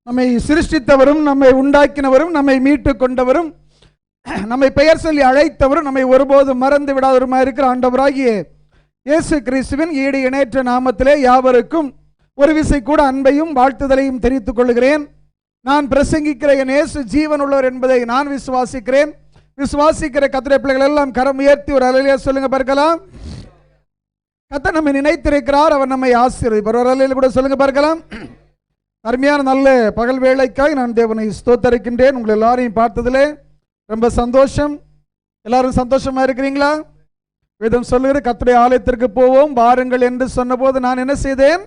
நம்மை சிருஷ்டித்தவரும், நம்மை உண்டாக்கினவரும், நம்மை மீட்டு கொண்டவரும், நம்மை பெயர் சொல்லி அழைத்தவரும், நம்மை ஒருபோதும் மறந்து விடாதவருமாக இருக்கிற ஆண்டவராகிய இயேசு கிறிஸ்துவின் ஈடு இணையற்ற நாமத்திலே யாவருக்கும் ஒரு விசை கூட அன்பையும் வாழ்த்துதலையும் தெரிவித்துக் கொள்கிறேன். நான் பிரசங்கிக்கிற என் இயேசு ஜீவன் உள்ளவர் என்பதை நான் விசுவாசிக்கிறேன். விசுவாசிக்கிற கர்த்தருடைய பிள்ளைகள் எல்லாம் கரம் உயர்த்தி ஒரு அல்லேலூயா சொல்லுங்க பார்க்கலாம். கர்த்தர் நம்மை நினைத்திருக்கிறார், அவர் நம்மை ஆசீர்வதிப்பார். ஒரு அல்லேலூயா கூட சொல்லுங்க பார்க்கலாம். அருமையான நல்ல பகல் வேளைக்காய் நான் தேவனை ஸ்தோத்தரிக்கின்றேன். உங்களை எல்லாரையும் பார்த்ததிலே ரொம்ப சந்தோஷம். எல்லாரும் சந்தோஷமா இருக்கிறீங்களா? வேதம் சொல்லுகிற கர்த்தருடைய ஆலயத்திற்கு போவோம் வாருங்கள் என்று சொன்னபோது நான் என்ன செய்தேன்?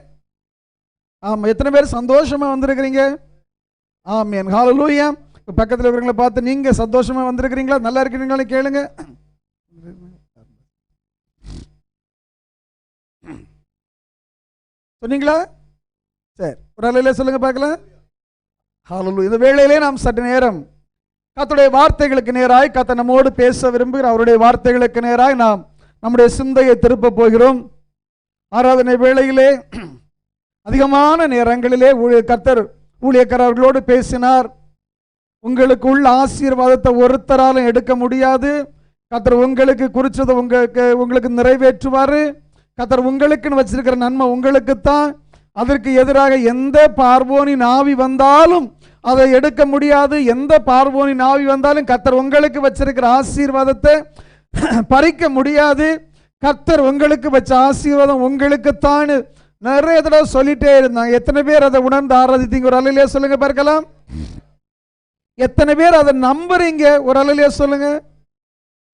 ஆமாம், எத்தனை பேர் சந்தோஷமா வந்திருக்கிறீங்க? ஆமென், ஹல்லேலூயா. பக்கத்தில் இருக்கிறவங்களை பார்த்து நீங்க சந்தோஷமா வந்திருக்கிறீங்களா, நல்லா இருக்கிறீங்களா கேளுங்க. சொன்னீங்களா? சரி, ஒரு அல்லேலூயா சொல்லுங்க பார்க்கலாம். ஹல்லேலூயா. இந்த வேளையிலே நாம் சற்று நேரம் கர்த்தருடைய வார்த்தைகளுக்கு நேராய் கர்த்தர் நம்மோடு பேச விரும்புகிற அவருடைய வார்த்தைகளுக்கு நேராய் நாம் நம்முடைய சிந்தையை திருப்ப போகிறோம். ஆராதனை வேளையிலே அதிகமான நேரங்களிலே கர்த்தர் ஊழியக்காரர்களோடு பேசினார். உங்களுக்கு உள்ள ஆசீர்வாதத்தை ஒருத்தராலும் எடுக்க முடியாது. கர்த்தர் உங்களுக்கு குறிச்சதை உங்களுக்கு நிறைவேற்றுவார். கர்த்தர் உங்களுக்குன்னு வச்சிருக்கிற நன்மை உங்களுக்குத்தான். அதற்கு எதிராக எந்த பார்வோனின் ஆவி வந்தாலும் அதை எடுக்க முடியாது. எந்த பார்வோனின் ஆவி வந்தாலும் கர்த்தர் உங்களுக்கு வச்சிருக்கிற ஆசீர்வாதத்தை பறிக்க முடியாது. கர்த்தர் உங்களுக்கு வச்ச ஆசீர்வாதம் உங்களுக்குத்தான் நிறைய தடவை சொல்லிட்டே இருந்தாங்க. எத்தனை பேர் அதை உணர்ந்து ஆராதித்தீங்க? ஒரு அல்லேலூயா சொல்லுங்க பார்க்கலாம். எத்தனை பேர் அதை நம்புறீங்க? ஒரு அல்லேலூயா சொல்லுங்க.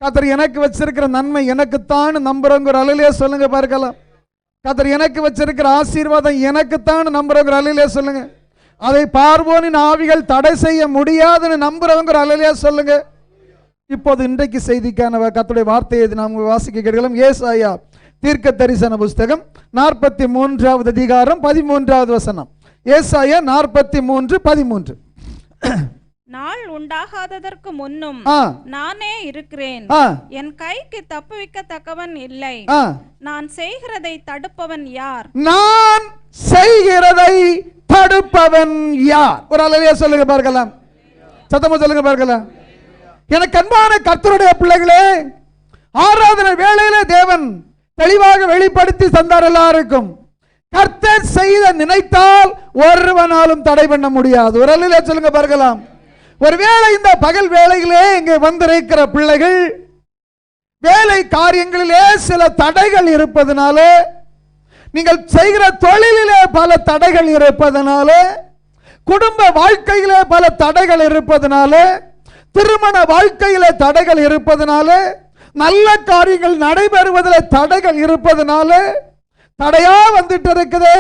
கர்த்தர் எனக்கு வச்சிருக்கிற நன்மை எனக்குத்தான் நம்புறவங்க ஒரு அல்லேலூயா சொல்லுங்க பார்க்கலாம். கர்த்தர் எனக்கு வச்சிருக்கிற ஆசீர்வாதம் எனக்குத்தான் நம்புறவங்க ஒரு அல்லேலூயா சொல்லுங்க. அதை பார்வோனின் ஆவிகள் தடை செய்ய முடியாதுன்னு நம்புறவங்க ஒரு அல்லேலூயா சொல்லுங்க. இப்போது இன்றைக்கு செய்திக்கான கர்த்தருடைய வார்த்தையை நாம் வாசிக்க கேட்கலாம். ஏசாயா தீர்க்க தரிசன புஸ்தகம் 43வது அதிகாரம் 13வது வசனம். ஏசாயா 43:13. நாள் உண்டாகாததற்கு முன்னும் நானே இருக்கிறேன், என் கைக்கு தப்புவிக்கத்தக்கவன் இல்லை, நான் செய்கிறதை தடுப்பவன் யார்? நான் செய்கிறதை தடுப்பவன் யார்? ஒரு அல்லேலூயா சொல்லுங்க பார்க்கலாம். சத்தமா சொல்லுங்க பார்க்கலாம். எனக்கு அன்பான கர்த்தருடைய பிள்ளைகளே, ஆராதனை வேளையிலே தேவன் தெளிவாக வெளிப்படுத்தி தந்தார் எல்லாருக்கும். கர்த்தர் செய்த நினைத்தால் ஒருவனாலும் தடை பண்ண முடியாது. ஒரு அல்லேலூயா சொல்லுங்க பார்க்கலாம். ஒருவேளை இந்த பகல் வேளையிலே இங்கே வந்திருக்கிற பிள்ளைகள் வேலை காரியங்களிலே சில தடைகள் இருப்பதனாலே, நீங்கள் செய்கிற தொழிலிலே பல தடைகள் இருப்பதனாலே, குடும்ப வாழ்க்கையிலே பல தடைகள் இருப்பதனாலே, திருமண வாழ்க்கையிலே தடைகள் இருப்பதனாலே, நல்ல காரியங்கள் நடைபெறுவதில் தடைகள் இருப்பதனாலே தடையா வந்துட்டு இருக்குதே.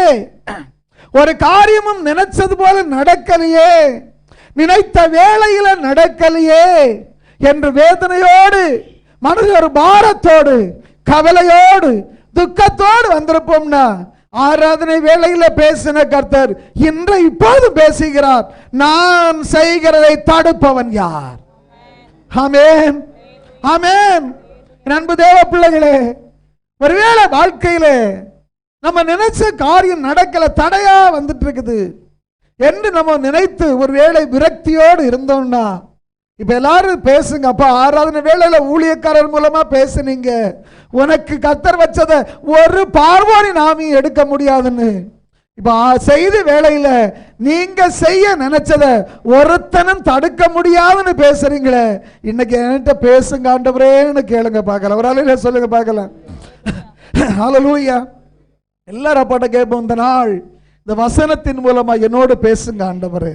ஒரு காரியமும் நினைச்சது போல நடக்கலையே, நினைத்த வேளையில நடக்கலையே என்று வேதனையோடு, மனதில் ஒரு பாரத்தோடு, கவலையோடு, துக்கத்தோடு வந்திருப்போம்னா, ஆராதனை வேளையில பேசின கர்த்தர் இன்று இப்போது பேசுகிறார். நான் செய்கிறதை தடுப்பவன் யார்? ஆமென், ஆமென். அன்பு தேவ பிள்ளைகளே, ஒருவேளை வாழ்க்கையிலே நம்ம நினைச்ச காரியம் நடக்கல, தடையா வந்துட்டு இருக்குது என்று நம்ம நினைத்து ஒருவேளை விரக்தியோடு இருந்தோம்னா, இப்ப எல்லாரும் பேசுங்க. அப்ப ஆராதனை வேளையில ஊழியக்காரர் மூலமா பேசுனீங்க, உனக்கு கர்த்தர் வச்சத ஒரு பார்வோனின் ஆவியும் எடுக்க முடியாதுன்னு. இப்ப செய்தி வேளையில நீங்க செய்ய நினைச்சத ஒருத்தனும் தடுக்க முடியாதுன்னு பேசுறீங்களே, இன்னைக்கு என்கிட்ட பேசுங்க ஆண்டவரேன்னு கேளுங்க பார்க்கலாம். ஒரு அல்லேலூயா சொல்லுங்க பார்க்கலாம். ஹல்லேலூயா. எல்லாரும் அப்பாட்ட கேட்போம், இந்த நாள் இந்த வசனத்தின் மூலமா என்னோடு பேசுங்க ஆண்டவரே.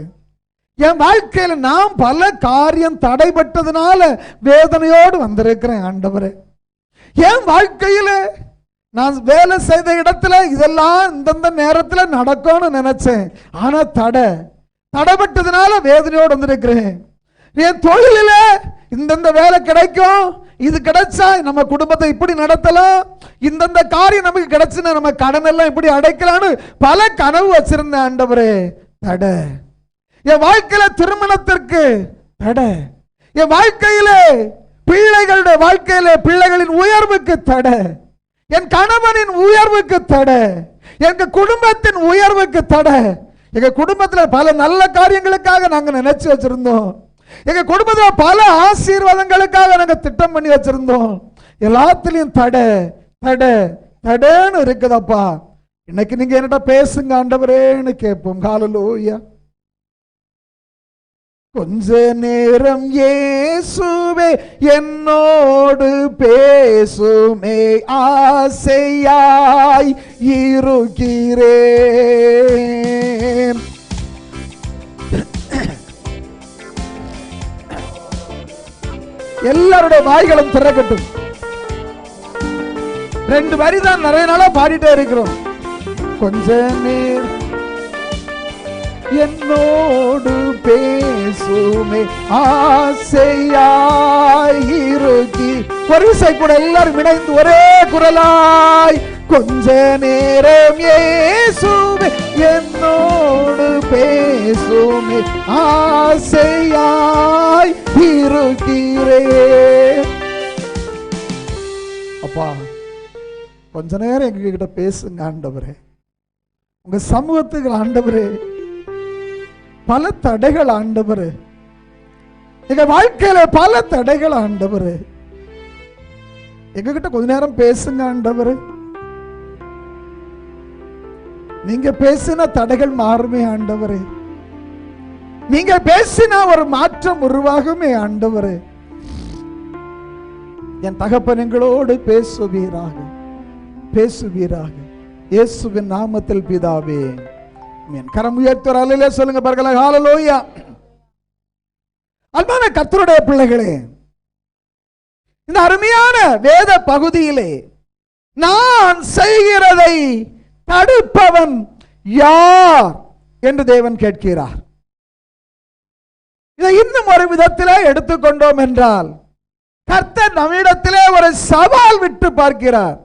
என் வாழ்க்கையில நான் பல காரியம் தடைபட்டதுனால வேதனையோடு வந்திருக்கிறேன் ஆண்டவரே. என் வாழ்க்கையில நான் வேலை செய்த இடத்துல இதெல்லாம் இந்தந்த நேரத்தில் நடக்கும்னு நினைச்சேன், ஆனா தடைபட்டதுனால வேதனையோடு வந்திருக்கிறேன். என் தொழில இந்தந்த வேலை கிடைக்கும், இது கிடைச்சா நம்ம குடும்பத்தை இப்படி நடத்தலாம், இந்தந்த காரியம் நமக்கு கிடைச்சுன்னா நம்ம கடன் எல்லாம் இப்படி அடைக்கலாம்னு பல கனவு வச்சிருந்தேன் ஆண்டவரே. தடை என் வாழ்க்கையில திருமணத்திற்கு தடை, என் வாழ்க்கையில பிள்ளைகளுடைய வாழ்க்கையில பிள்ளைகளின் உயர்வுக்கு தடை, என் கணவனின் உயர்வுக்கு தடை, எங்க குடும்பத்தின் உயர்வுக்கு தடை. எங்க குடும்பத்தில் பல நல்ல காரியங்களுக்காக நாங்க நினைச்சு வச்சிருந்தோம். எங்க குடும்பத்தில் பல ஆசீர்வாதங்களுக்காக நாங்க திட்டம் பண்ணி வச்சிருந்தோம். எல்லாத்திலையும் தடை தடை தடைன்னு இருக்குதப்பா. இன்னைக்கு நீங்க என்னட்ட பேசுங்க ஆண்டவரேன்னு கேட்போம். ஹல்லேலூயா. கொஞ்ச நேரம் இயேசுவே என்னோடு பேசுமே, ஆசையாய் இருக்கிறேன். எல்லாருடைய வாய்களும் திறக்கட்டும். 2 வரி தான் நிறைய நாளா பாடிட்டே இருக்கிறோம். கொஞ்ச நேரம் என்னோடு பேசுமே, ஆசையாயிருக்கி. ஒரு விசை கூட எல்லாரும் இணைந்து ஒரே குரலாய், கொஞ்ச நேரம் இயேசுவே என்னோடு பேசுமே, ஆசையாய் இருக்கிறேன். அப்பா, கொஞ்ச நேரம் எங்க கிட்ட பேசுங்க ஆண்டவரே. உங்க சமூகத்துக்கு ஆண்டவரே பல தடைகள் ஆண்டவரே, எங்க வாழ்க்கையில பல தடைகள் ஆண்டவரே. எங்க கிட்ட கொஞ்ச நேரம் பேசுங்க ஆண்டவரே. நீங்க பேசின தடைகள் மாறுமே ஆண்டவரே. நீங்க பேசினா ஒரு மாற்றம் உருவாகுமே ஆண்டவரே. என் தகப்பன் எங்களோடு பேசுவீராக, பேசுவீராக. இயேசுவின் நாமத்தில் பிதாவே, கரம் உயர்த்துற அல்லேலூயா சொல்லுங்க பாருங்களேன். ஹல்லேலூயா. அன்பான கர்த்தருடைய பிள்ளைகளே, இந்த அருமையான வேத பகுதியிலே நான் செய்கிறதை தடுப்பவன் யார் என்று தேவன் கேட்கிறார். இதை இன்னும் ஒரு விதத்திலே எடுத்துக்கொண்டோம் என்றால், கர்த்தர் நம்மிடத்திலே ஒரு சவால் விட்டு பார்க்கிறார்.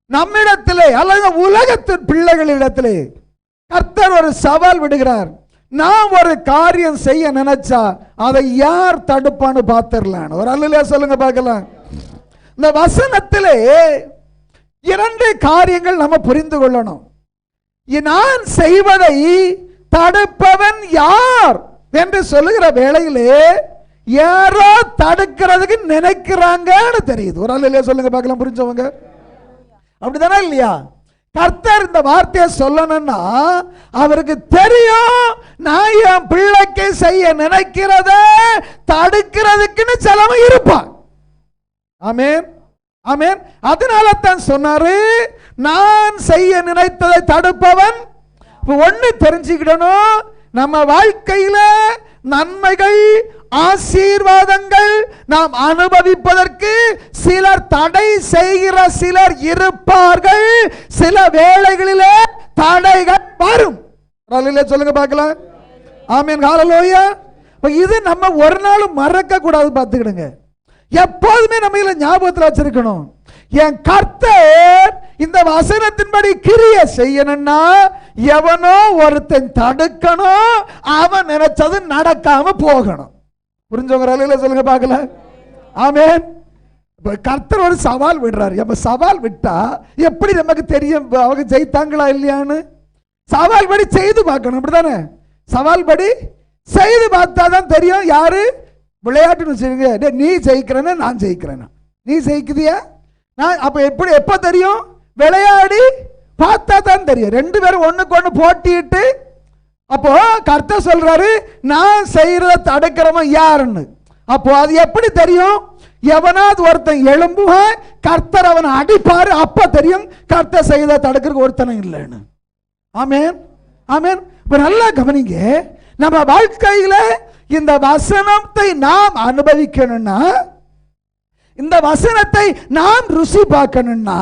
நம்மிடத்திலே அல்லது உலகத்தின் பிள்ளைகளிடத்திலே கர்த்தர் ஒரு சவால் விடுகிறார். நான் ஒரு காரியம் செய்ய நினைச்சா அதை யார் தடுப்பான்னு பார்த்திடலாம். ஒரு அல்லையா சொல்லுங்க பார்க்கலாம். இந்த வசனத்திலே 2 காரியங்கள் நம்ம புரிந்து கொள்ளணும். நான் செய்வதை தடுப்பவன் யார் என்று சொல்லுகிற வேளையிலே யாரோ தடுக்கிறதுக்கு நினைக்கிறாங்கன்னு தெரியுது. ஒரு அல்லையா சொல்லுங்க பார்க்கலாம். புரிஞ்சவங்க அப்படிதானே இல்லையா? கர்த்தர் இந்த வார்த்தையை சொல்லணும்னா அவருக்கு தெரியும், நான் என் பிள்ளைக்கு செய்ய நினைக்கிறத தடுக்கிறதுக்குன்னு சிலவன் இருப்பான். ஆமென், ஆமென். அதனால தான் சொன்னாரு, நான் செய்ய நினைத்ததை தடுப்பவன். ஒண்ணு தெரிஞ்சுக்கிடணும், நம்ம வாழ்க்கையில நன்மைகள் ஆசீர்வாதங்கள் நாம் அனுபவிப்பதற்கு சிலர் தடை செய்கிற சிலர் இருப்பார்கள். சில வேளைகளிலே தடைகள் வரும். சொல்லுங்க பார்க்கலாம். ஆமென், ஹல்லேலூயா. இது நம்ம ஒரு நாளும் மறக்க கூடாது. பார்த்துக்கிடுங்க, எப்போதுமே நம்ம இதுல ஞாபகத்தில் வச்சிருக்கணும். என் கர்த்தர் இந்த வசனத்தின்படி கிரிய செய்யணும்னா எவனோ ஒருத்தன் தடுக்கணும், அவன் நினைச்சது நடக்காம போகணும். புரிஞ்சவங்க சொல்லுங்க பார்க்கல. ஆமென். கர்த்தர் ஒரு சவால் விடுறாரு. நம்ம சவால் விட்டா எப்படி நமக்கு தெரியும் அவங்க ஜெயித்தாங்களா இல்லையான்னு? சவால் படி செய்து பார்க்கணும். அப்படித்தானே? சவால் படி செய்து பார்த்தா தான் தெரியும் யாரு விளையாட்டுன்னு வச்சுருங்க. நீ ஜெயிக்கிறேன்னா நான் ஜெயிக்கிறேன்னா நீ ஜெயிக்குதியா? நான் அப்ப எப்படி எப்ப தெரியும்? விளையாடி பார்த்தா தான் தெரியும். 2 பேரும் ஒண்ணுக்கு ஒண்ணு போட்டிட்டு, அப்போ கர்த்தர் சொல்றாரு நான் செய்யறத தடுக்கிறவன் யாருன்னு. அப்போ அது எப்படி தெரியும்? எவனாவது ஒருத்தன் எழும்புவான், கர்த்தர் அவனை அடிப்பாரு, அப்ப தெரியும் கர்த்தர் செய்யறத தடுக்கிறதுக்கு ஒருத்தனும் இல்லைன்னு. ஆமென், ஆமென். இப்ப நல்லா கவனிங்க, நம்ம வாழ்க்கையில இந்த வசனத்தை நாம் அனுபவிக்கணும்னா, இந்த வசனத்தை நாம் ருசி பார்க்கணும்னா,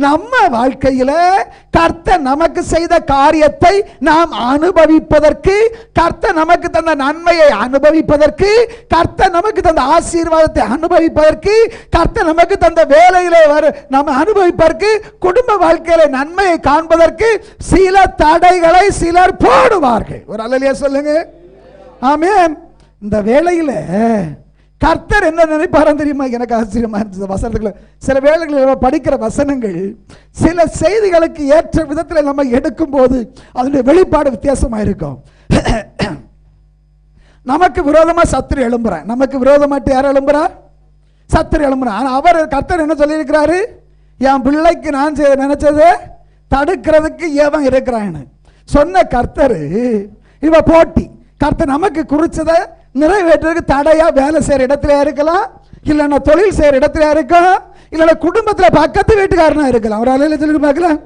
நம்ம வாழ்க்கையில கர்த்தர் நமக்கு செய்த காரியத்தை நாம் அனுபவிப்பதற்கு, கர்த்தர் நமக்கு தந்த நன்மையை அனுபவிப்பதற்கு, கர்த்தர் நமக்கு தந்த ஆசீர்வாதத்தை அனுபவிப்பதற்கு, கர்த்தர் நமக்கு தந்த வேலையிலே நம்ம அனுபவிப்பதற்கு, குடும்ப வாழ்க்கையில நன்மையை காண்பதற்கு சில தடைகளை சிலர் போடுவார்கள். ஒரு அல்லேலூயா சொல்லுங்க. ஆமென். இந்த வேளையில கர்த்தர் என்ன நினைப்பாராம் தெரியுமா? எனக்கு ஆச்சரியமா இருந்தது வசனத்துல. சில வேளைகளில் நம்ம படிக்கிற வசனங்கள் சில செய்திகளுக்கு ஏற்ற விதத்தில் நம்ம எடுக்கும் போது அதனுடைய வெளிப்பாடு வித்தியாசமா இருக்கும். நமக்கு விரோதமா சத்துரு எழும்புறான், நமக்கு விரோதமாட்டு யார் எழும்புறா? சத்துரு எழும்புறான். ஆனா அவர் கர்த்தர் என்ன சொல்லியிருக்கிறாரு? என் பிள்ளைக்கு நான் நினைச்சதை தடுக்கிறதுக்கு ஏவன் இருக்கிறான்னு சொன்ன கர்த்தர் இவ போட்டி. கர்த்தர் நமக்கு குறிச்சதை நிறைவேற்றுறதுக்கு தடையா வேலை செய்யற இடத்துல இருக்கலாம், இல்லைன்னா தொழில் செய்யற இடத்துல இருக்கலாம், இல்லைன்னா குடும்பத்தில் பக்கத்து வீட்டுக்காரனா இருக்கலாம். ஒரு அலையில சொல்லுங்க பார்க்கலாம்.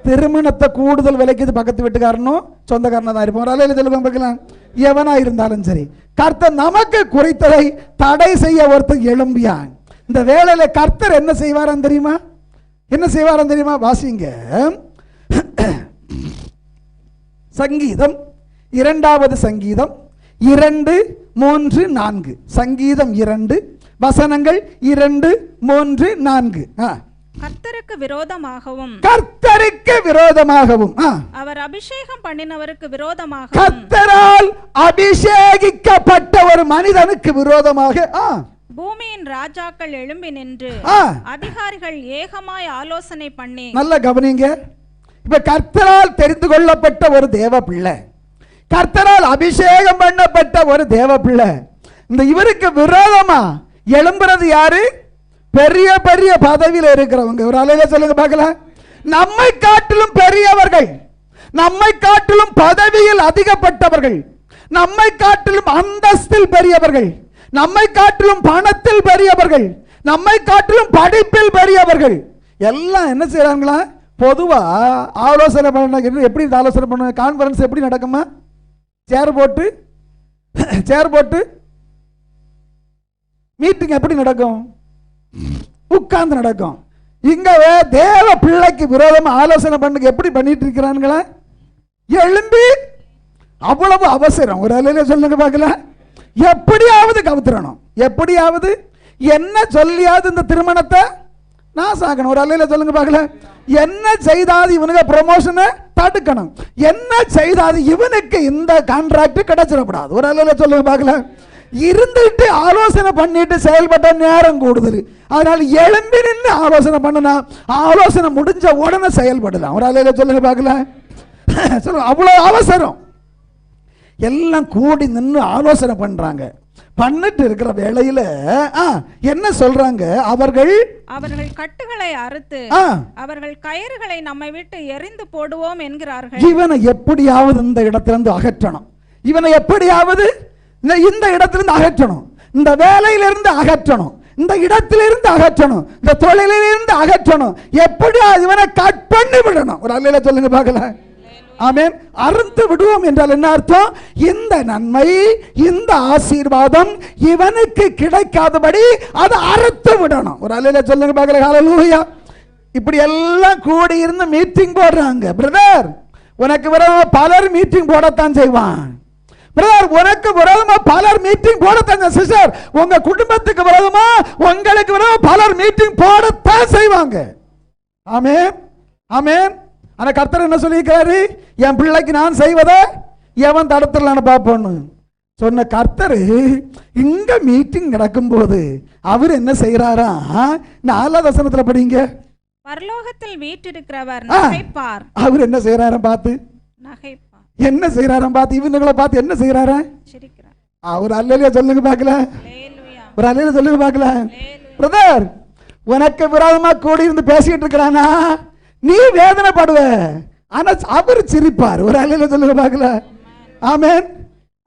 திருமணத்தை கூடுதல் விலைக்கு பக்கத்து வீட்டுக்காரனும் சொந்தக்காரனா தான் இருப்போம். ஒரு அலையில சொல்லுங்க பார்க்கலாம். எவனா இருந்தாலும் சரி, கர்த்தர் நமக்கு குறித்ததை தடை செய்ய ஒருத்தர் எழும்பியான். இந்த வேலையில கர்த்தர் என்ன செய்வாராம் தெரியுமா? என்ன செய்வாராம் தெரியுமா? வாசிங்க சங்கீதம் 2வது சங்கீதம் 2, 3, 4. சங்கீதம் 2 வசனங்கள் 2, 3, 4. கர்த்தருக்கு விரோதமாகவும், கர்த்தருக்கு விரோதமாகவும், அவர் அபிஷேகம் பண்ணினவருக்கு விரோதமாக, கர்த்தரால் அபிஷேகிக்கப்பட்ட ஒரு மனிதனுக்கு விரோதமாக பூமியின் ராஜாக்கள் எழும்பி நின்று அதிகாரிகள் ஏகமாய் ஆலோசனை பண்ணி. நல்ல கவனிங்க. இப்ப கர்த்தரால் தெரிந்து கொள்ளப்பட்ட ஒரு தேவ பிள்ளை, கர்த்தரால் அபிஷேகம் பண்ணப்பட்ட ஒரு தேவ பிள்ளை, இந்த இவருக்கு விரோதமா எழும்புறது யாரு? பெரிய பெரிய பதவியில் இருக்கிறவங்க. ஒரு அலையில சொல்லுங்க பார்க்கலாம். நம்மை காட்டிலும் பெரியவர்கள், நம்மை காட்டிலும் பதவியில் அதிகப்பட்டவர்கள், நம்மை காட்டிலும் அந்தஸ்தில் பெரியவர்கள், நம்மை காட்டிலும் பணத்தில் பெரியவர்கள், நம்மை காட்டிலும் படிப்பில் பெரியவர்கள் எல்லாம் என்ன செய்யறாங்களா? பொதுவா ஆலோசனை பண்ண. எப்படி ஆலோசனை பண்ண? கான்ஃபரன்ஸ் எப்படி நடக்குமா? சேர் போட்டு மீட்டிங் எப்படி நடக்கும்? உட்கார்ந்து நடக்கும். இங்க தேவ பிள்ளைக்கு விரோதமா ஆலோசனை பண்ண எப்படி பண்ணிட்டு இருக்கிறாங்களா? எழும்பி அவ்வளவு அவசரம். ஒரு அலையில சொல்லுங்க பார்க்கலாம். எப்படியாவது கவுத்துறணும், எப்படியாவது என்ன சொல்லியாவது இந்த திருமணத்தை நாசாக்கணும். ஒரு அலையில சொல்லுங்க பார்க்கலாம். என்ன செய்தாது இவனுக்கு ப்ரமோஷனை தடுக்கணும், என்ன செய்தாது இவனுக்கு இந்த கான்ட்ராக்ட் கிடைச்சிடக்கூடாது. ஒரு அலையில சொல்லுங்க பார்க்கலாம். இருந்துட்டு ஆலோசனை பண்ணிட்டு செயல்பட்ட நேரம் கூடுதல். அதனால எழும்பி நின்று ஆலோசனை பண்ணுனா ஆலோசனை முடிஞ்ச உடனே செயல்படலாம். ஒரு அலையில சொல்லுங்க பார்க்கலாம். சொல்லுங்க, அவ்வளவு அவசரம். எல்லாம் கூடி நின்று ஆலோசனை பண்றாங்க. பண்ணிட்டு இருக்கிற வேளையில என்ன சொல்றாங்க? அவர்கள் கட்டுகளை அறுத்து அவர்கள் கயிறுகளை நம்மை விட்டு எறிந்து போடுவோம் என்கிறார்கள். இவனை எப்படியாவது இந்த இடத்திலிருந்து அகற்றணும், இவனை எப்படியாவது இந்த இடத்திலிருந்து அகற்றணும், இந்த வேலையிலிருந்து அகற்றணும், இந்த இடத்திலிருந்து அகற்றணும், இந்த தொழிலிலிருந்து அகற்றணும், எப்படியாவது இவனை கட் பண்ணி விடணும். ஒரு அல்லையில சொல்லுங்க பார்க்கலாம். ஆமென். அறுத்து விடுவோம் என்றால் என்ன அர்த்தம்? இந்த நன்மை, இந்த ஆசீர்வாதம் இவனுக்கு கிடைக்காதபடி அதை அறுத்து விடணும். ஒரு அல்லையில சொல்லுங்க பார்க்கலாம். ஹல்லேலூயா. இப்படி எல்லாம் கூடி இருந்து மீட்டிங் போடுறாங்க. பிரதர், உனக்கு விரோதமா பலர் மீட்டிங் போடத்தான் செய்வான். பிரதர், உனக்கு விரோதமா பலர் மீட்டிங் போடத்தான். சிஸ்டர், உங்க குடும்பத்துக்கு விரோதமா உங்களுக்கு விரோதமா பலர் மீட்டிங் போடத்தான் செய்வாங்க. ஆமென், ஆமென். ஆனா கர்த்தர் என்ன சொல்லியிருக்காரு? என் பிள்ளைக்கு நான் செய்வதை எவன் தடுத்துடலான்னு பார்ப்போன்னு சொன்ன கர்த்தர் இங்க மீட்டிங் நடக்கும் போது அவர் என்ன செய்யறாரா? 4வது வசனத்துல படிங்க. பரலோகத்தில் வீற்றிருக்கிறவர் நகைப்பார். அவர் என்ன செய்யறாரா பார்த்து? நகைப்பார். என்ன செய்யறாரா பார்த்து? இவங்களை பார்த்து என்ன செய்யறாரா? சிரிக்கிறார். அவர் அல்லேலூயா சொல்லுங்க பார்க்கல. ஒரு அல்லேலூயா சொல்லுங்க பார்க்கல. பிரதர், உனக்கு விரோதமா கூடி இருந்து பேசிட்டு இருக்கிறானா? நீ வேதனைப்படுவ, ஆனா அவர் சிரிப்பார். ஒரு அல்லேலூயா சொல்லுங்க பார்க்கல. ஆமென்.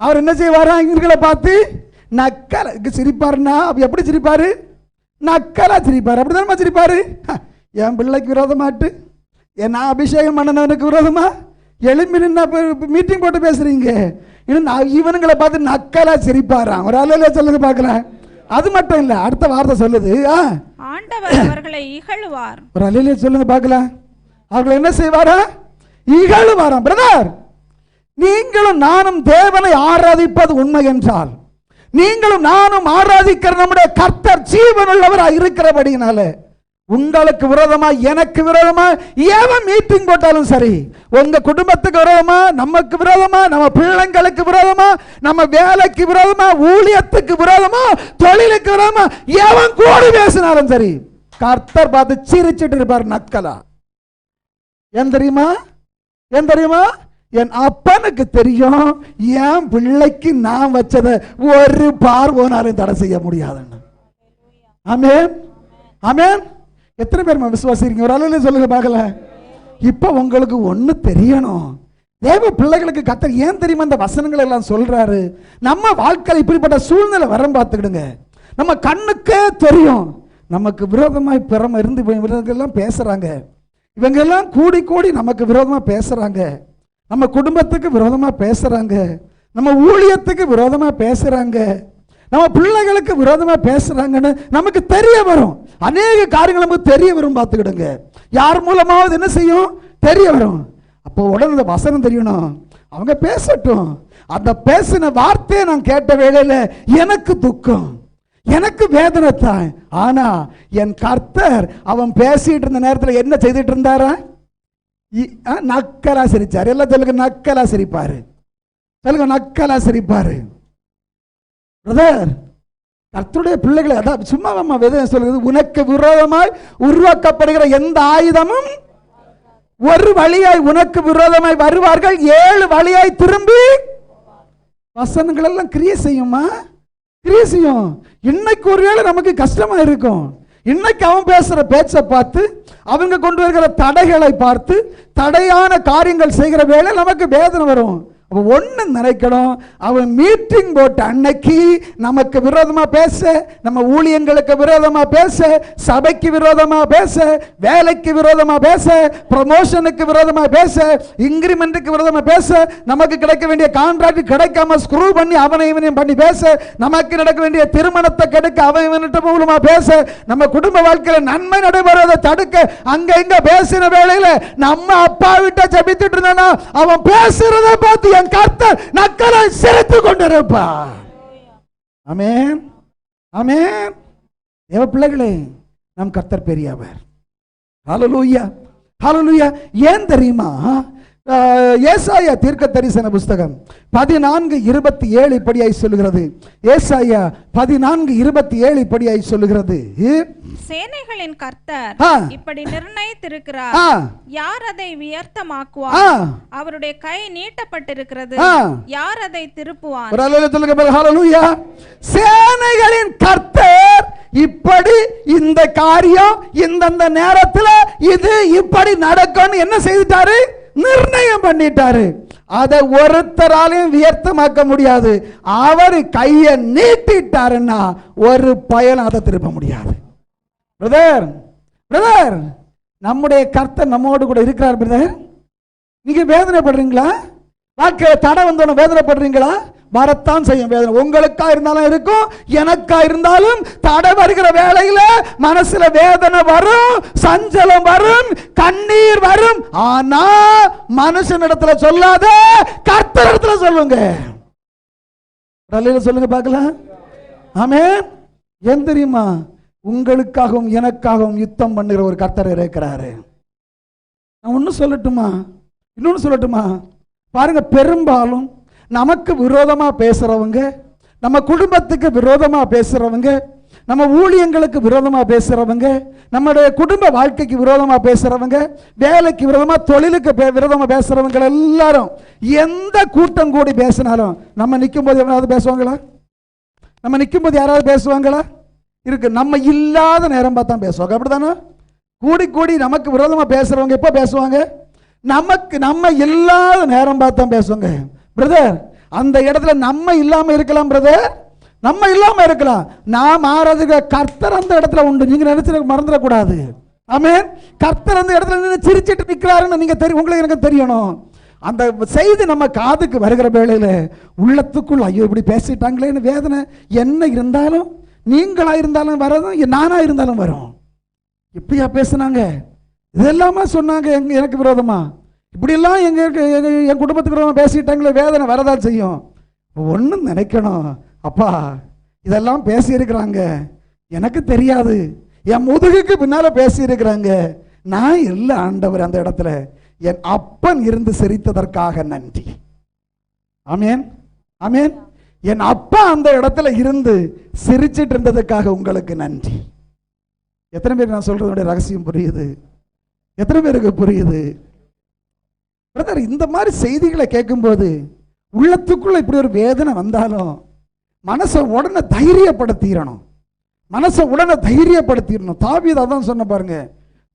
அவர் என்ன செய்வாரா? இவங்களை பார்த்து நக்கல சிரிப்பாருன்னா எப்படி சிரிப்பாரு? நக்கலா சிரிப்பாரு. அப்படிதான் சிரிப்பாரு. என் பிள்ளைக்கு விரோதமாட்டு, என்ன அபிஷேகம் பண்ணனவனுக்கு விரோதமா எழுப்பி நின்று மீட்டிங் போட்டு பேசுறீங்க. இவனுங்களை பார்த்து நக்கலா சிரிப்பாராம். ஒரு அல்லேலூயா சொல்லுங்க பார்க்கலாம். அது மட்டும் இல்ல, அடுத்த வார்த்தை சொல்லுது, ஆண்டவர் அவர்களை இகழுவார். ஒரு அல்லேலூயா சொல்லுங்க பார்க்கலாம். அவர்கள் என்ன செய்வாரா? இகழுவாராம். பிரதர், நீங்களும் நானும் தேவனை ஆராதிப்பது உண்மை என்றால், நீங்களும் நானும் ஆராதிக்கிற நம்முடைய கர்த்தர் ஜீவனுள்ளவராக இருக்கிறபடினால உங்களுக்கு விரோதமா எனக்கு விரோதமா ஏன் மீட்டிங் போட்டாலும் சரி, உங்க குடும்பத்துக்கு விரோதமா, நமக்கு விரோதமா, நம்ம பிள்ளைங்களுக்கு விரோதமா, நம்ம வேலைக்கு விரோதமா, ஊழியத்துக்கு விரோதமா, தொழிலுக்கு விரோதமா எவன் கூடி பேசினாலும் சரி, கர்த்தர் பார்த்து சிரிச்சிட்டு இருப்பார் நக்கலா. ஏன் தெரியுமா? ஏன் தெரியுமா? என் அப்பனுக்கு தெரியும் என் பிள்ளைக்கு நான் வச்சதை ஒரு பார்வோனாலும் தடை செய்ய முடியாதுன்னு. ஆமென், ஆமென். எத்தனை பேர் விசுவாசிக்கிறீங்க? ஒரு அளவுல சொல்லுங்க பார்க்கல. இப்ப உங்களுக்கு ஒண்ணு தெரியணும், தேவ பிள்ளைகளுக்கு கர்த்தர் ஏன் தெரியுமா இந்த வசனங்கள் எல்லாம் சொல்றாரு? நம்ம வாழ்க்கையில் இப்படிப்பட்ட சூழ்நிலை வரம் பார்த்துக்கிடுங்க. நம்ம கண்ணுக்கே தெரியும் நமக்கு விரோதமாய் பிறம இருந்து இவங்கெல்லாம் பேசுறாங்க, இவங்க எல்லாம் கூடி கூடி நமக்கு விரோதமா பேசுறாங்க, நம்ம குடும்பத்துக்கு விரோதமா பேசுறாங்க, நம்ம ஊழியத்துக்கு விரோதமா பேசுறாங்க, நம்ம பிள்ளைகளுக்கு விரோதமா பேசுறாங்கன்னு நமக்கு தெரிய வரும். அநேக காரியங்கள் நமக்கு தெரிய வரும். பார்த்துக்கிடுங்க, யார் மூலமாவது என்ன செய்யும்? தெரிய வரும். அப்போ உடனே இந்த வசனம் தெரியணும், அவங்க பேசட்டும். அந்த பேசின வார்த்தையை நான் கேட்ட வேளையில எனக்கு துக்கம், எனக்கு வேதனை தான். ஆனா என் கர்த்தர் அவன் பேசிட்டு இருந்த நேரத்தில் என்ன செய்துட்டு இருந்தாரா? நக்கலா சிரிச்சார். எல்லாம் சொல்லுங்க, நக்கலா சிரிப்பாரு. சொல்லுங்க, நக்கலா சிரிப்பாரு. பிரதர், கர்த்தருடைய பிள்ளைகளை அதான் சும்மா வேதனை சொல்லுது, உனக்கு விரோதமாய் உருவாக்கப்படுகிற எந்த ஆயுதமும் ஒரு வழியாய் உனக்கு விரோதமாய் வருவார்கள், 7 வழியாய் திரும்பி. வசனங்கள் எல்லாம் கிரியை செய்யுமா? கிரியை செய்யும். இன்னைக்கு ஒருவேளை நமக்கு கஷ்டமா இருக்கும், இன்னைக்கு அவன் பேசுற பேச்சை பார்த்து, அவங்க கொண்டு வருகிற தடைகளை பார்த்து, தடையான காரியங்கள் செய்கிற வேளை நமக்கு வேதனை வரும். ஒன்னு நினைக்கணும், அவன் மீட்டிங் போட்ட அன்னைக்கு நமக்கு விரோதமா பேச, நம்ம ஊழியங்களுக்கு விரோதமா பேச, சபைக்கு விரோதமா பேச, வேலைக்கு விரோதமா பேச, ப்ரமோஷனுக்கு விரோதமா பேச, இன்கிரிமெண்ட்டுக்கு விரோதமா பேச, நமக்கு கிடைக்க வேண்டிய கான்ட்ராக்ட் கிடைக்காம ஸ்க்ரூ பண்ணி அவனை இவனையும் பண்ணி பேச, நமக்கு நடக்க வேண்டிய திருமணத்தை கெடுக்க அவன் இவனிட்ட மூலமா பேச, நம்ம குடும்ப வாழ்க்கையில நன்மை நடைபெறதை தடுக்க அங்க இங்க பேசின வேளையில நம்ம அப்பா விட்ட ஜெபித்துட்டு இருந்தானா, அவன் பேசுறதை பார்த்து கர்த்தர் நக்கலை சிரித்துக் கொண்டிருப்பார். ஆமென், ஆமென். தேவ பிள்ளைகளே, நம் கர்த்தர் பெரியவர். ஹல்லேலூயா, ஹல்லேலூயா. ஏன் தெரியுமா? ஏசாயா தீர்க்க தரிசன புஸ்தகம் 14:27 இப்படியாய் சொல்லுகிறது. ஏசாயா 14:27 இப்படியாய் சொல்லுகிறது, சேனைகளின் கர்த்தர் இப்படி நிர்ணயித்திருக்கிறார், யார் அதை வியர்த்தமாக்குவார்? அவருடைய கை நீட்டப்பட்டிருக்கிறது, யார் அதை திருப்புவார்? ஹல்லேலூயா. சேனைகளின் கர்த்தர் இப்படி இந்த காரியம் இந்த நேரத்தில் இது இப்படி நடக்கும் என்ன செய்துட்டாரு? நிர்ணயம் பண்ணிட்டாரு. அதை ஒருத்தராலையும் வியர்த்தமாக்க முடியாது. அவர் கையை நீட்டிட்டாருன்னா ஒரு பயன் அதை திருப்ப முடியாது. பிரதர், பிரதர், நம்முடைய கர்த்தர் நம்மோடு கூட இருக்கிறார். பிரதர், நீங்க வேதனைப்படுறீங்களா? வாழ்க்கையில தடை வந்தோன்னு வேதனைப்படுறீங்களா? வரத்தான் செய்யும் வேதனை. உங்களுக்கா இருந்தாலும் இருக்கும், எனக்கா இருந்தாலும் தடை வருகிற வேளையில மனசுல வேதனை வரும், சஞ்சலம் வரும், கண்ணீர் வரும். ஆனா மனுஷனிடத்துல சொல்லாத, கர்த்தரிடத்துல சொல்லுங்க. சொல்லுங்க பார்க்கலாம். ஆமென். ஏன் தெரியுமா? உங்களுக்காகவும் எனக்காகவும் யுத்தம் பண்ணுகிற ஒரு கர்த்தர் இருக்கிறாரு. நான் ஒன்னு சொல்லட்டுமா? இன்னொன்னு சொல்லட்டுமா? பாருங்க, பெரும்பாலும் நமக்கு விரோதமா பேசுறவங்க, நம்ம குடும்பத்துக்கு விரோதமா பேசுறவங்க, நம்ம ஊழியங்களுக்கு விரோதமா பேசுறவங்க, நம்முடைய குடும்ப வாழ்க்கைக்கு விரோதமா பேசுறவங்க, வேலைக்கு விரோதமா, தொழிலுக்கு விரோதமா பேசுறவங்க எல்லாரும் எந்த கூட்டம் கூடி பேசினாலும் நம்ம நிற்கும் போது எவனாவது பேசுவாங்களா? நம்ம நிற்கும் போது யாராவது பேசுவாங்களா? இருக்கு. நம்ம இல்லாத நேரம் பார்த்தா பேசுவாங்க. அப்படித்தானே? கூடி கூடி நமக்கு விரோதமா பேசுறவங்க எப்ப பேசுவாங்க? நமக்கு நம்ம இல்லாத நேரம் பார்த்தா பேசுவாங்க. பிரதர், அந்த இடத்துல நம்ம இல்லாம இருக்கலாம். பிரதர், நம்ம இல்லாம இருக்கலாம். நாம் ஆராதிக்கிற கர்த்தர் அந்த இடத்துல உண்டு. நீங்க நினைச்சு மறந்துடக்கூடாது. ஆமென். கர்த்தர் அந்த இடத்துல நின்று சிரிச்சிட்டு நிற்கிறாருன்னு நீங்க உங்களுக்கு எனக்கு தெரியணும். அந்த செய்தி நம்ம காதுக்கு வருகிற வேளையில உள்ளத்துக்குள் ஐயோ இப்படி பேசிட்டாங்களேன்னு வேதனை என்ன இருந்தாலும், நீங்களா இருந்தாலும் வரதும், நானா இருந்தாலும் வரும். இப்படியா பேசுனாங்க, இதெல்லாமா சொன்னாங்க எனக்கு விரோதமா, இப்படியெல்லாம் என் குடும்பத்துக்கு விரோதமா பேசிட்டாங்களே, வேதனை வரதான் செய்யும். ஒன்றும் நினைக்கணும், அப்பா இதெல்லாம் பேசியிருக்கிறாங்க, எனக்கு தெரியாது, என் முதுகுக்கு பின்னால பேசி இருக்கிறாங்க. நான் இல்லை ஆண்டவர் அந்த இடத்துல, என் அப்பன் இருந்து சிரித்ததற்காக நன்றி. ஆமென், ஆமென். என் அப்பா அந்த இடத்துல இருந்து சிரிச்சிட்டு இருந்ததுக்காக உங்களுக்கு நன்றி. எத்தனை பேர் நான் சொல்றதுடைய ரகசியம் புரியுது? எத்தனை பேருக்கு புரியுது? பிரதர், இந்த மாதிரி செய்திகளை கேட்கும்போது உள்ளத்துக்குள்ள இப்படி ஒரு வேதனை வந்தாலும் மனசை உடனே தைரியப்படுத்திடணும். மனசை உடனே தைரியப்படுத்திடணும். தாவீது அதான் சொன்ன பாருங்க,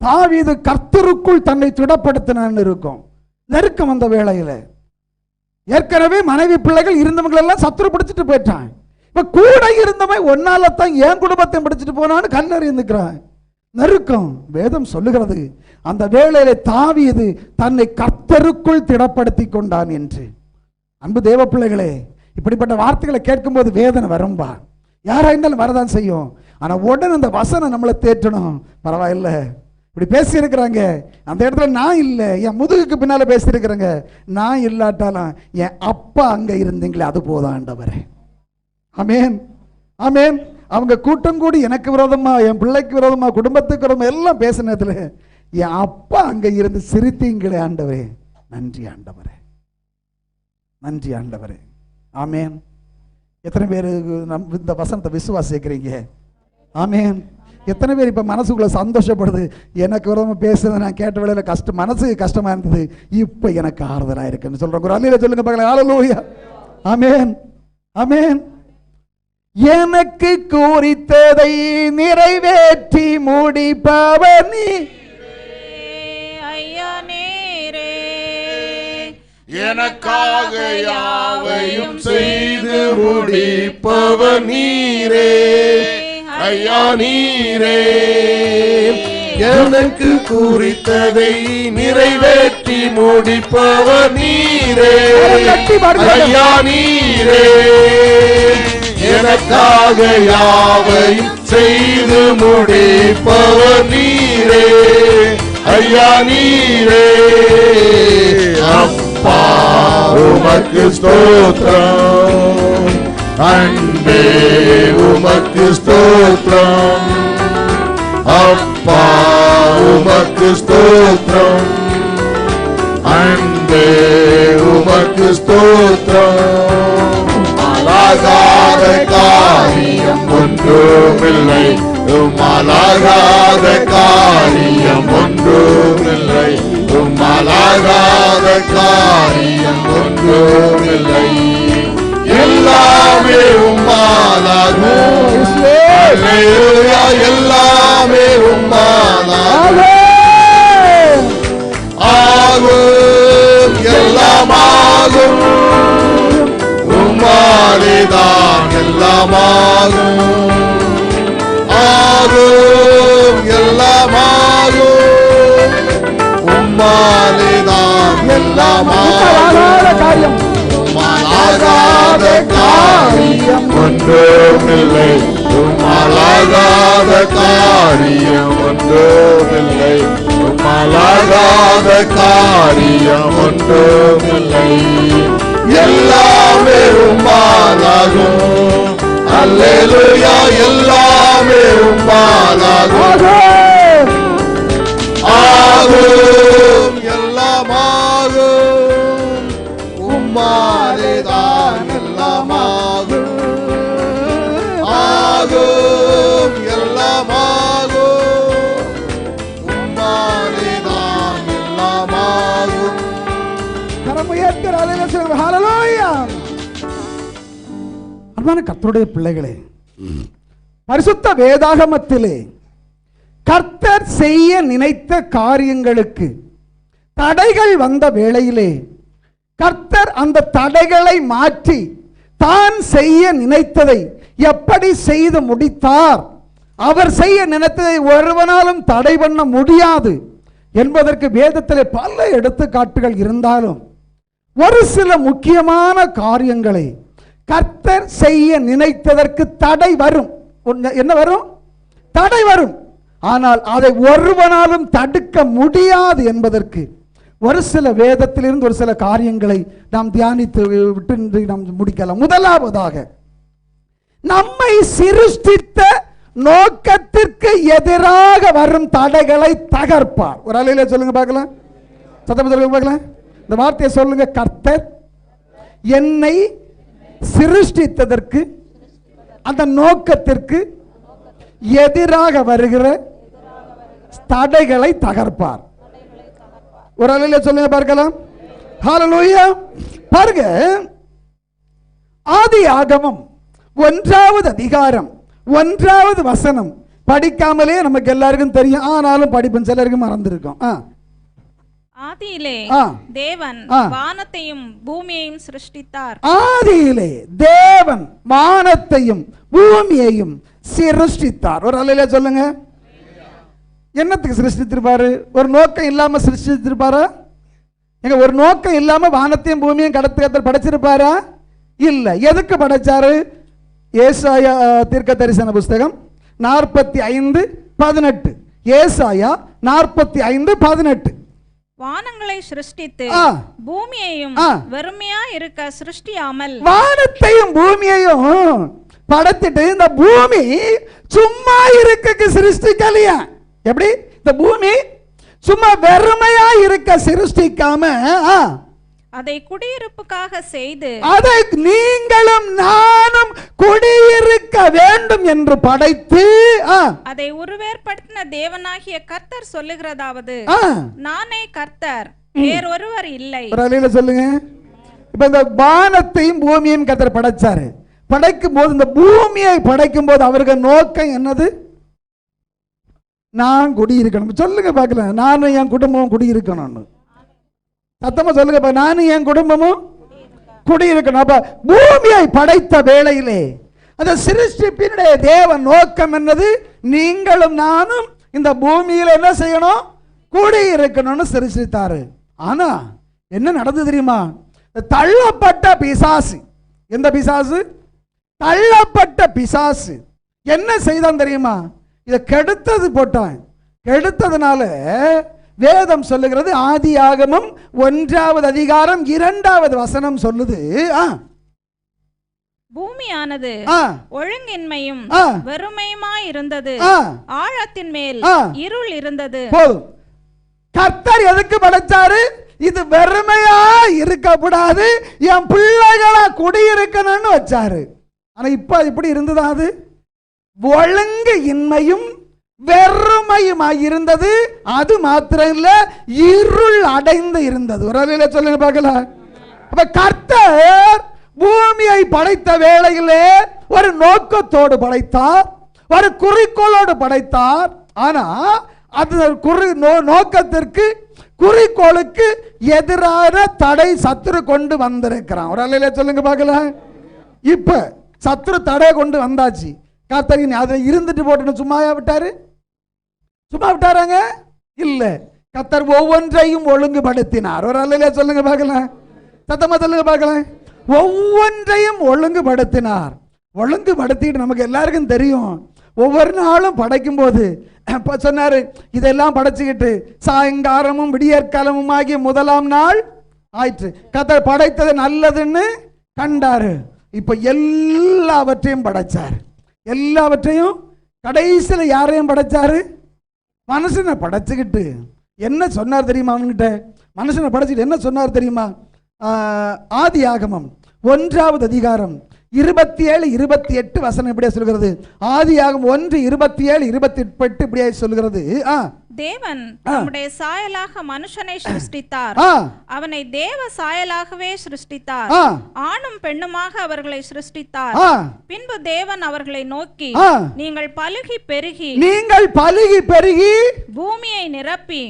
தாவீது கர்த்தருக்குள் தன்னை திடப்படுத்தினான்னு இருக்கும். நெருக்கம் வந்த வேளையில ஏற்கனவே மனைவி பிள்ளைகள் இருந்தவங்க எல்லாம் சத்துரு பிடிச்சிட்டு போயிட்டான். இப்ப கூட இருந்தவன் ஒன்னால தான் என் குடும்பத்தை பிடிச்சிட்டு போனான்னு கல்லறிந்துக்கிறான். நெருக்கம். வேதம் சொல்லுகிறது அந்த வேளையில தாவீது தன்னை கர்த்தருக்குள் திடப்படுத்தி கொண்டான் என்று. அன்பு தேவ பிள்ளைகளே, இப்படிப்பட்ட வார்த்தைகளை கேட்கும் போது வேதனை வரும்பா, யாரா இருந்தாலும் வரதான் செய்யும். ஆனா உடனே அந்த வசனம் நம்மளை தேற்றணும். பரவாயில்ல, இப்படி பேசி இருக்கிறாங்க, அந்த இடத்துல நான் இல்லை, என் முதுகுக்கு பின்னால பேசி இருக்கிறாங்க, நான் இல்லாட்டாலும் என் அப்பா அங்க இருந்தீங்களே அது போதும் ஆண்டவரே. ஆமென், ஆமென். அவங்க கூட்டம் கூடி எனக்கு விரோதமா, என் பிள்ளைக்கு விரோதமா, குடும்பத்துக்கு விரோதமா எல்லாம் பேசினதுல என் அப்பா அங்க இருந்து சிரித்தீங்களே ஆண்டவரே, நன்றி ஆண்டவரே, நன்றி ஆண்டவரே. ஆமென். எத்தனை பேர் இந்த வசனத்தை விசுவாசிக்கிறீங்க? ஆமென். எத்தனை பேர் இப்ப மனசுக்குள்ள சந்தோஷப்படுது, எனக்கு விரோதமா பேசுறது நான் கேட்ட வேளையில கஷ்டம், மனசுக்கு கஷ்டமா இருந்தது, இப்ப எனக்கு ஆறுதலா இருக்குன்னு சொல்றேன். ஒரு அல்லேலூயா சொல்லுங்க பார்க்கலாம். ஹல்லேலூயா. ஆமென், ஆமென். எனக்கு குறித்ததை நிறைவேற்றி முடிப்பவர் நீ ஐயா நீரே, எனக்காக யாவையும் செய்து முடிப்பவர் நீரே, ஐயா நீரே. எனக்கு குறித்ததை நிறைவேற்றி முடிப்பவர் நீரே, ஐயா நீரே. எனக்காக யாவையும் செய்து முடிப்பவர் நீரே, ஐயா நீரே. அப்பா உமக்கு ஸ்தோத்திரம், அன்பே உமக்கு ஸ்தோத்திரம், அப்பா உமக்கு ஸ்தோத்திரம், அன்பே உமக்கு ஸ்தோத்திரம். அழகாத காரியம் ஒன்றுமில்லை, அழகாத காரியம் ஒன்றுமில்லை, அழகாத காரியம் ஒன்றுமில்லை, எல்லாமே உம்மாலாகும், அல்லேலூயா, எல்லாமே உம்மாலாகும், ஆகும், எல்லாமாகும், உம்மாலேதான் எல்லாமாகும், ஆகும், எல்லாமாகும், உம்மாலேதான் எல்லாமாகும். உம்மாலாகாத காரியம் ஒன்றுமில்லை, உம்மாலாகாத காரியம் ஒன்றுமில்லை, உம்மாலாகாத காரியம் ஒன்றுமில்லை, எல்லாமே உம்மாலாகும், அல்லேலூயா, எல்லாமே உம்மாலாகும், ஆகும், எல்லாமாகும், உம்மாலேதான் எல்லாமாகும், ஆகும், எல்லாமாகும், உம்மாலேதான் எல்லாமாகும். கரமுயர்த்தி அல்லேலூயா சொல்லுங்க. ஹல்லேலூயா. அன்பான கர்த்தருடைய பிள்ளைகளே, பரிசுத்த வேதாகமத்திலே கர்த்தர் செய்ய நினைத்த காரியங்களுக்கு தடைகள் வந்த வேளையிலே கர்த்தர் அந்த தடைகளை மாற்றி தான் செய்ய நினைத்ததை எப்படி செய்து முடித்தார், அவர் செய்ய நினைத்ததை ஒருவனாலும் தடை பண்ண முடியாது என்பதற்கு வேதத்திலே பல எடுத்துக்காட்டுகள் இருந்தாலும் ஒரு சில முக்கியமான காரியங்களை கர்த்தர் செய்ய நினைத்ததற்கு தடை வரும். என்ன வரும்? தடை வரும். ஆனால் அதை ஒருவனாலும் தடுக்க முடியாது என்பதற்கு ஒரு சில வேதத்திலிருந்து ஒரு சில காரியங்களை நாம் தியானித்து விட்டு நாம் முடிக்கலாம். முதலாவதாக, நம்மை சிருஷ்டித்த நோக்கத்திற்கு எதிராக வரும் தடைகளை தகர்ப்பார். ஒரு அலையில சொல்லுங்க பார்க்கலாம், சத்தமா சொல்லுங்க பார்க்கலாம். இந்த வார்த்தையை சொல்லுங்க. கர்த்தர் என்னை சிருஷ்டித்ததற்கு அந்த நோக்கத்திற்கு எதிராக வருகிற தடைகளை தகர்ப்பார். ஒரு அலையில சொல்லுங்க பார்க்கலாம். ஹல்லேலூயா. பாருங்க, ஆதியாகமம் 1வது அதிகாரம் 1வது வசனம் படிக்காமலே நமக்கு எல்லாருக்கும் தெரியும், ஆனாலும் படிப்போம், சிலருக்கு மறந்துருக்கும். ஆதியிலே தேவன் வானத்தையும் பூமியையும் சிருஷ்டித்தார். ஆதியிலே தேவன் வானத்தையும் பூமியையும் சிருஷ்டித்தார். ஒரு அல்லேலூயா சொல்லுங்க. என்னத்துக்கு சிருஷ்டித்திருப்பாரு? ஒரு நோக்கம் இல்லாம சிருஷ்டித்திருப்பாரா? எங்க ஒரு நோக்கம் இல்லாம வானத்தையும் பூமியையும் கடத்து படைச்சிருப்பாரா? இல்ல. எதுக்கு படைச்சாரு? ஏசாயா தீர்க்க தரிசன புஸ்தகம் 45:18. ஏசாயா 45:18. வானங்களை சிருஷ்டித்து பூமியையும் வெறுமையா இருக்க சிருஷ்டியாமல், வானத்தையும் பூமியையும் படைத்துட்டு இந்த பூமி சும்மா இருக்க சிருஷ்டிக்கலையா? எப்படி? இந்த பூமி சும்மா வெறுமையா இருக்க சிருஷ்டிக்காம அதை குடியிருப்புக்காக செய்து, அதை நீங்களும் நானும் குடியிருக்க வேண்டும் என்று படைத்து, அதை உருவேற்படுத்தின தேவனாகிய கர்த்தர் சொல்லுகிறதாவது, நானே கர்த்தர், வேறொருவர் இல்லை. சொல்லுங்க. இப்ப இந்த வானத்தையும் பூமியையும் கர்த்தர் படைச்சாரு. படைக்கும் போது, இந்த பூமியை படைக்கும் போது அவருக்கு நோக்கம் என்னது? நான் குடியிருக்கணும். சொல்லுங்க பார்க்கலாம். நானும் என் குடும்பமும் குடியிருக்கணும். சத்தமா சொல்லுங்க. நானும் என் குடும்பமும் குடியிருக்கணும். அப்ப பூமியை படைத்த வேளையிலே அந்த சிருஷ்டிப்பினுடைய தேவ நோக்கம் என்னது? நீங்களும் நானும் இந்த பூமியில என்ன செய்யணும்? குடியிருக்கணும்னு சிருஷ்டித்தாரு. ஆனா என்ன நடந்தது தெரியுமா? தள்ளப்பட்ட பிசாசு. எந்த பிசாசு? தள்ளப்பட்ட பிசாசு என்ன செய்தான் தெரியுமா? இதை கெடுத்தது போட்டான். கெடுத்ததுனால வேதம் சொல்லுகிறது, ஆதியாகமம் 1வது அதிகாரம் 2வது வசனம் சொல்லுது, பூமியானது ஒழுங்கின்மையும் வெறுமையுமாய் இருந்தது, ஆழத்தின் மேல் இருள் இருந்தது. போதும். கர்த்தர் எதுக்கு படைச்சாரு? இது வெறுமையா இருக்கக்கூடாது, என் பிள்ளைகளா குடியிருக்கணும்னு வச்சாரு. ஆனா இப்ப இப்படி இருந்ததா? அது ஒழுங்கு இன்மையும் வெறுமையுமாய் இருந்தது. அது மாத்திரம் இல்ல, இருள் அடைந்து இருந்தது. ஒரு அலையில சொல்லுங்க பார்க்கலாம். அப்ப கர்த்தர் பூமியை படைத்த வேளையிலே ஒரு நோக்கத்தோடு படைத்தார், ஒரு குறிக்கோளோடு படைத்தார். ஆனா அது நோக்கத்திற்கு குறிக்கோளுக்கு எதிரான தடை சத்துரு கொண்டு வந்திருக்கிறான். ஒரு அலையில சொல்லுங்க பார்க்கலாம். இப்ப சத்துரு தடை கொண்டு வந்தாச்சு. கர்த்தர் அதை இருந்துட்டு போட்டு சும்மாயா விட்டாரு? சும்மா விட்டாராங்க? இல்ல. கர்த்தர் ஒவ்வொன்றையும் ஒழுங்குபடுத்தினார். ஒரு அல்லேலூயா சொல்லுங்க பார்க்கலாம். சத்தமா சொல்லுங்க பார்க்கலாம். ஒவ்வொன்றையும் ஒழுங்குபடுத்தினார். ஒழுங்குபடுத்திட்டு நமக்கு எல்லாருக்கும் தெரியும், ஒவ்வொரு நாளும் படைக்கும் போது சொன்னாரு, இதெல்லாம் படைச்சுக்கிட்டு சாயங்காலமும் விடியற்காலமும் ஆகிய 1ஆம் நாள் ஆயிற்று. கர்த்தர் படைத்தது நல்லதுன்னு கண்டாரு. இப்ப எல்லாவற்றையும் படைச்சாரு. எல்லாவற்றையும் கடைசியில யாரையும் படைச்சாரு? மனுஷனை படைச்சுக்கிட்டு என்ன சொன்னார் தெரியுமா? அவன்கிட்ட மனுஷனை படைச்சிட்டு என்ன சொன்னார் தெரியுமா? ஆதியாகமம் 1வது அதிகாரம் 27-28 வசனம் இப்படியே சொல்கிறது. ஆதியாகமம் 1:27-28 இப்படியே சொல்கிறது. தேவன் நம்முடைய சாயலாக மனுஷனை சிருஷ்டித்தார், அவனை தேவ சாயலாகவே சிருஷ்டித்தார், ஆணும் பெண்ணுமாக அவர்களை சிருஷ்டித்தார். பின்பு தேவன் அவர்களை நோக்கி, நீங்கள் பலுகி பெருகி பூமியை நிரப்பி.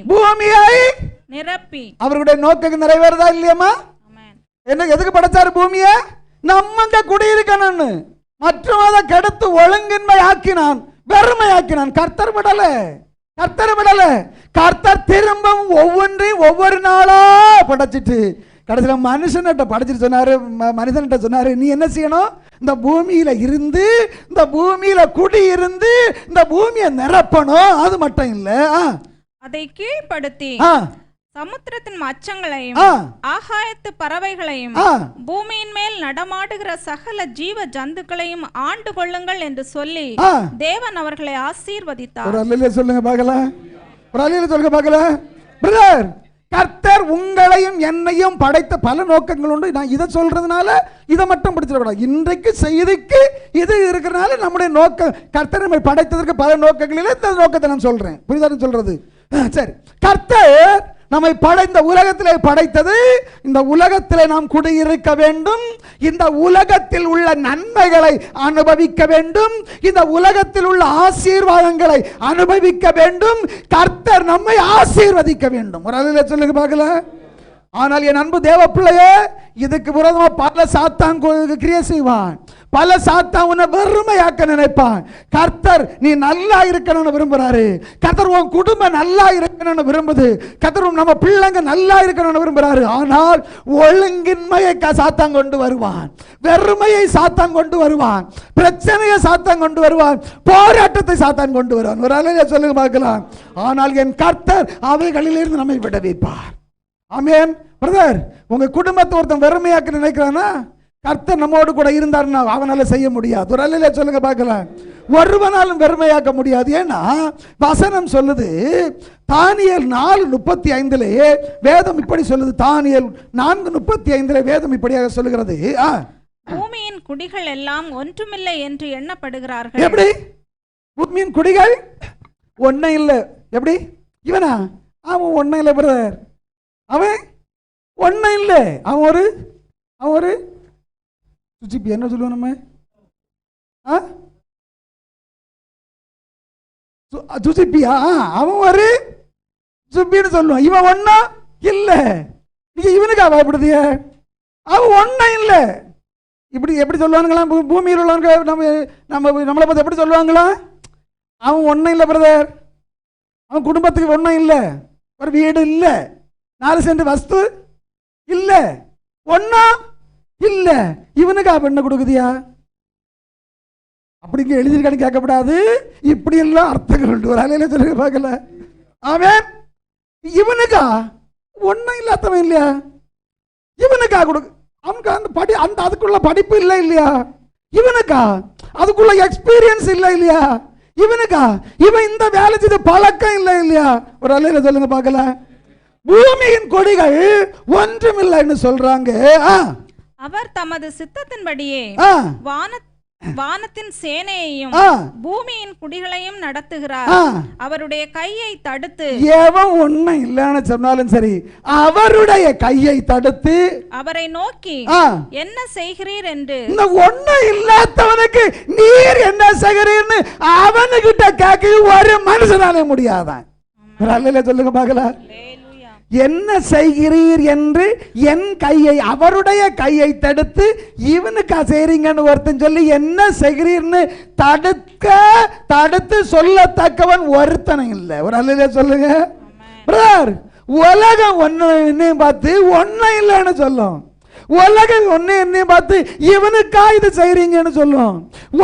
அவருடைய நோக்கம் நிறைவேறதா இல்லையாமா? என்ன எதுக்கு படைச்சாரு பூமியை? நம்ம குடியிருக்கணும்னு. மற்றும் அதை கெடுத்து ஒழுங்கின்மை ஆக்கினான், வெறுமை ஆக்கினான். கர்த்தர் விடல. கர்த்தர் திரும்பவும் ஒவ்வொன்றையும் ஒவ்வொரு நாளா படைச்சிட்டு கடைசியில் மனுஷன்கிட்ட படைச்சிட்டு சொன்னாரு, மனிதன்கிட்ட சொன்னாரு, நீ என்ன செய்யணும்? இந்த பூமியில இருந்து, இந்த பூமியில குடியிருந்து, இந்த பூமியை நிரப்பணும். அது மட்டும் இல்ல, அதை கீழ்ப்படுத்தி சமுத்திரத்தின் மச்சங்களையும் ஆ. ஆகாயத்து பறவைகளையும் ஆ. பூமியின் மேல் நடமாடுகிற சகல ஜீவ ஜந்துக்களையும் ஆண்டு கொள்ளுங்கள் என்று சொல்லி ஆ. தேவன் அவர்களை ஆசீர்வதித்தார். ஒரு அல்லேலூயா சொல்லுங்க பார்க்கலாம். ஒரு அல்லேலூயா சொல்லுங்க பார்க்கலாம். பிரதர், கர்த்தர் உங்களையும் என்னையும் படைத்த பல நோக்கங்கள் உண்டு. நான் இதை சொல்றதுனால இதை மட்டும் படிச்சிடக்கூடாது. இன்றைக்கு செய்திக்கு இது இருக்கிறதுனால நம்முடைய நோக்கம், கர்த்தர் நம்மை படைத்ததற்கு பல நோக்கங்களில் இந்த நோக்கத்தை நான் சொல்றேன். புரியுதான்னு சொல்றது? சரி, கர்த்தர் நம்மை படைத்த உலகத்திலே படைத்தது இந்த உலகத்திலே நாம் குடியிருக்க வேண்டும், இந்த உலகத்தில் உள்ள நன்மைகளை அனுபவிக்க வேண்டும், இந்த உலகத்தில் உள்ள ஆசீர்வாதங்களை அனுபவிக்க வேண்டும். கர்த்தர் நம்மை ஆசீர்வதிக்க வேண்டும். ஒரு அல்லேலூயா சொல்லுங்க பார்க்கலாம். ஆனால் என் அன்பு தேவ பிள்ளையே, இதுக்கு விரோதமாக பல சாத்தான் கிரியை செய்வான். பல சாத்தான் உன்னை வெறுமையாக்க நினைப்பான். கர்த்தர் நீ நல்லா இருக்கணும்னு விரும்புறாரு. கர்த்தர் உன் குடும்பம் நல்லா இருக்கணும்னு விரும்புது. கர்த்தர் நம்ம பிள்ளைங்க நல்லா இருக்கணும்னு விரும்புறாரு. ஆனால் ஒழுங்கின்மையை சாத்தான் கொண்டு வருவான், வெறுமையை சாத்தான் கொண்டு வருவான், பிரச்சனையை சாத்தான் கொண்டு வருவான், போராட்டத்தை சாத்தான் கொண்டு வருவான். ஒரு அல்லேலூயா சொல்லுங்க பார்க்கலாம். ஆனால் என் கர்த்தர் அவைகளிலிருந்து நம்மை விடுவிப்பார். ஆமென். பிரதர், உங்க குடும்பத்தை ஒருத்தன் வெறுமையாக்க நினைக்கிறானா, கர்த்தர் நம்மோடு கூட இருந்தாருன்னா அவனால செய்ய முடியாது. ஒரு அல்லேலூயா சொல்லுங்க பார்க்கலாம். ஒருவனாலும் வெறுமையாக்க முடியாது. ஏன்னா வசனம் சொல்லுது, தானியேல் 4:35 வேதம் இப்படி சொல்லுது. தானியேல் 4:35 வேதம் இப்படியாக சொல்லுகிறது, பூமியின் குடிகள் எல்லாம் ஒன்றுமில்லை என்று எண்ணப்படுகிறார்கள். எப்படி? பூமியின் குடிகள் ஒன்னும் இல்லை. எப்படி? இவனா? அவன் ஒன்னும் இல்லை பிரதர், அவன் ஒன்னும் இல்லை. அவன் ஒரு சுச்சிப்பி, என்ன சொல்லுவோம் நம்ம? சுச்சிப்பியா? அவன் ஒரு சுப்பின்னு சொல்லுவான். இவன் ஒன்னா இல்ல. நீங்க இவனுக்கு பயப்படுதிய? அவன் ஒன்னா இல்ல. இப்படி எப்படி சொல்லுவானுங்களா பூமியில் உள்ளவங்க? நம்மளை பார்த்து எப்படி சொல்லுவாங்களா? அவன் ஒன்னும் இல்லை பிரதர். அவன் குடும்பத்துக்கு ஒன்னும் இல்லை, ஒரு வீடு இல்லை, 4 சென்ட் வஸ்து இல்ல, ஒன்னா இல்ல. இவனுக்கு பெண்ணை கொடுக்குதியா? அப்படிங்க எழுதிருக்கான்னு கேட்கப்படாது. இப்படி எல்லாம் அர்த்தங்கள் உண்டு. ஒரு அலையில சொல்லுங்க பார்க்கல. அவன் இவனுக்கா ஒன்னும் இல்லாதவன் இல்லையா? இவனுக்கா கொடுக்கு? அவனுக்கு அந்த அதுக்குள்ள படிப்பு இல்லை இல்லையா? இவனுக்கா அதுக்குள்ள எக்ஸ்பீரியன்ஸ் இல்லை இல்லையா? இவனுக்கா இவன் இந்த வேலை செய்த பழக்கம் இல்லை இல்லையா? ஒரு அலையில சொல்லுங்க பார்க்கல. பூமியின் கொடிகள் ஒன்றுமில்லைன்னு சொல்றாங்க. அவர் தமது சித்தத்தின்படியே வானத்தின் சேனையையும் பூமியின் குடிகளையும் நடத்துகிறார். அவருடைய கையை தடுத்து, எவன் ஒன்னும் இல்லைன்னு சொன்னாலும் சரி, அவருடைய கையை தடுத்து அவரை நோக்கி என்ன செய்கிறீர் என்று, இந்த ஒன்னும் இல்லாதவனுக்கு நீர் என்ன செய்கிறீர்னு அவனுக்கிட்ட கேட்க ஒரு மனுஷனாலே முடியாதான். சொல்லுங்க பார்க்கலாம். என்ன செய்கிறீர் என்று என் கையை, அவருடைய கையை தடுத்து இவனுக்கு செய்றீங்கன்னு ஒருத்தன் சொல்லி என்ன செய்கிறீர்னு தடுத்து சொல்லத்தக்கவன் ஒருத்தனும் இல்லை. ஒரு அல்லேலூயா சொல்லுங்க பிரதர். உலகம் ஒன்னு என்னையும் பார்த்து ஒன்னும் இல்லைன்னு சொல்லும். உலகம் ஒன்னு என்னையும் பார்த்து இவனுக்கா இது செய்றீங்கன்னு சொல்லும்.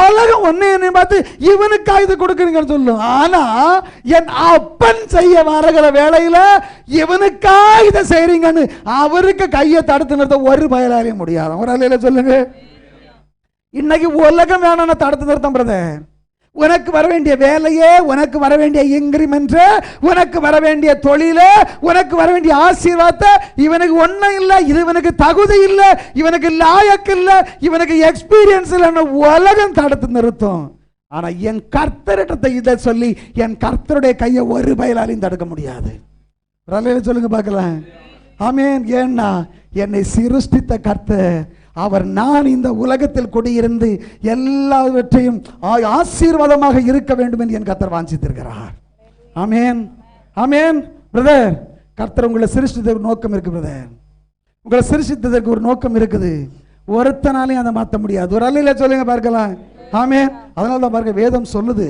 உலகம் ஒன்னு என்னையும் பார்த்து இவனுக்கா இது கொடுக்குறீங்கன்னு சொல்லும். ஆனா என் அப்பன் செய்ய வருகிற வேளையில இவனுக்கா இதை செய்றீங்கன்னு அவருக்கு கையை தடுத்து நிறுத்த ஒரு பயலாலையும் முடியாது. ஒரு அல்லேலூயா சொல்லுங்க. இன்னைக்கு உலகம் வேணும்னு தடுத்து நிறுத்தம் பிரதர். உனக்கு வர வேண்டிய வேலையே, உனக்கு வர வேண்டிய இன்கிரிமெண்ட், உனக்கு வர வேண்டிய தொழிலே, உனக்கு வர வேண்டிய ஆசீர்வாதத்தை இவனுக்கு ஒன்றும் இல்லை, இது இவனுக்கு தகுதி இல்லை, இவனுக்கு லாயக்கு இல்லை, இவனுக்கு எக்ஸ்பீரியன்ஸ் இல்லைன்னு உலகம் தடுத்து நிறுத்தும். ஆனா என் கர்த்தரிடத்தை இதை சொல்லி என் கர்த்தருடைய கையை ஒரு பயலாலையும் தடுக்க முடியாது. சொல்லுங்க பார்க்கலாம். ஆமென். ஏன்னா என்னை சிருஷ்டித்த கர்த்தர் அவர், நான் இந்த உலகத்தில் குடியிருந்து எல்லாவற்றையும் ஆசீர்வாதமாக இருக்க வேண்டும் என்று என் கர்த்தர் வாஞ்சித்திருக்கிறார். ஆமென், ஆமென். பிரதர், கர்த்தர் உங்களை சிருஷ்டித்ததற்கு நோக்கம் இருக்கு பிரதர். உங்களை சிருஷ்டித்ததற்கு ஒரு நோக்கம் இருக்குது. ஒருத்தனாலையும் அதை மாற்ற முடியாது. ஒரு அல்லேலூயா சொல்லுங்க பார்க்கலாம். ஆமென். அதனால தான் பாருங்க வேதம் சொல்லுது,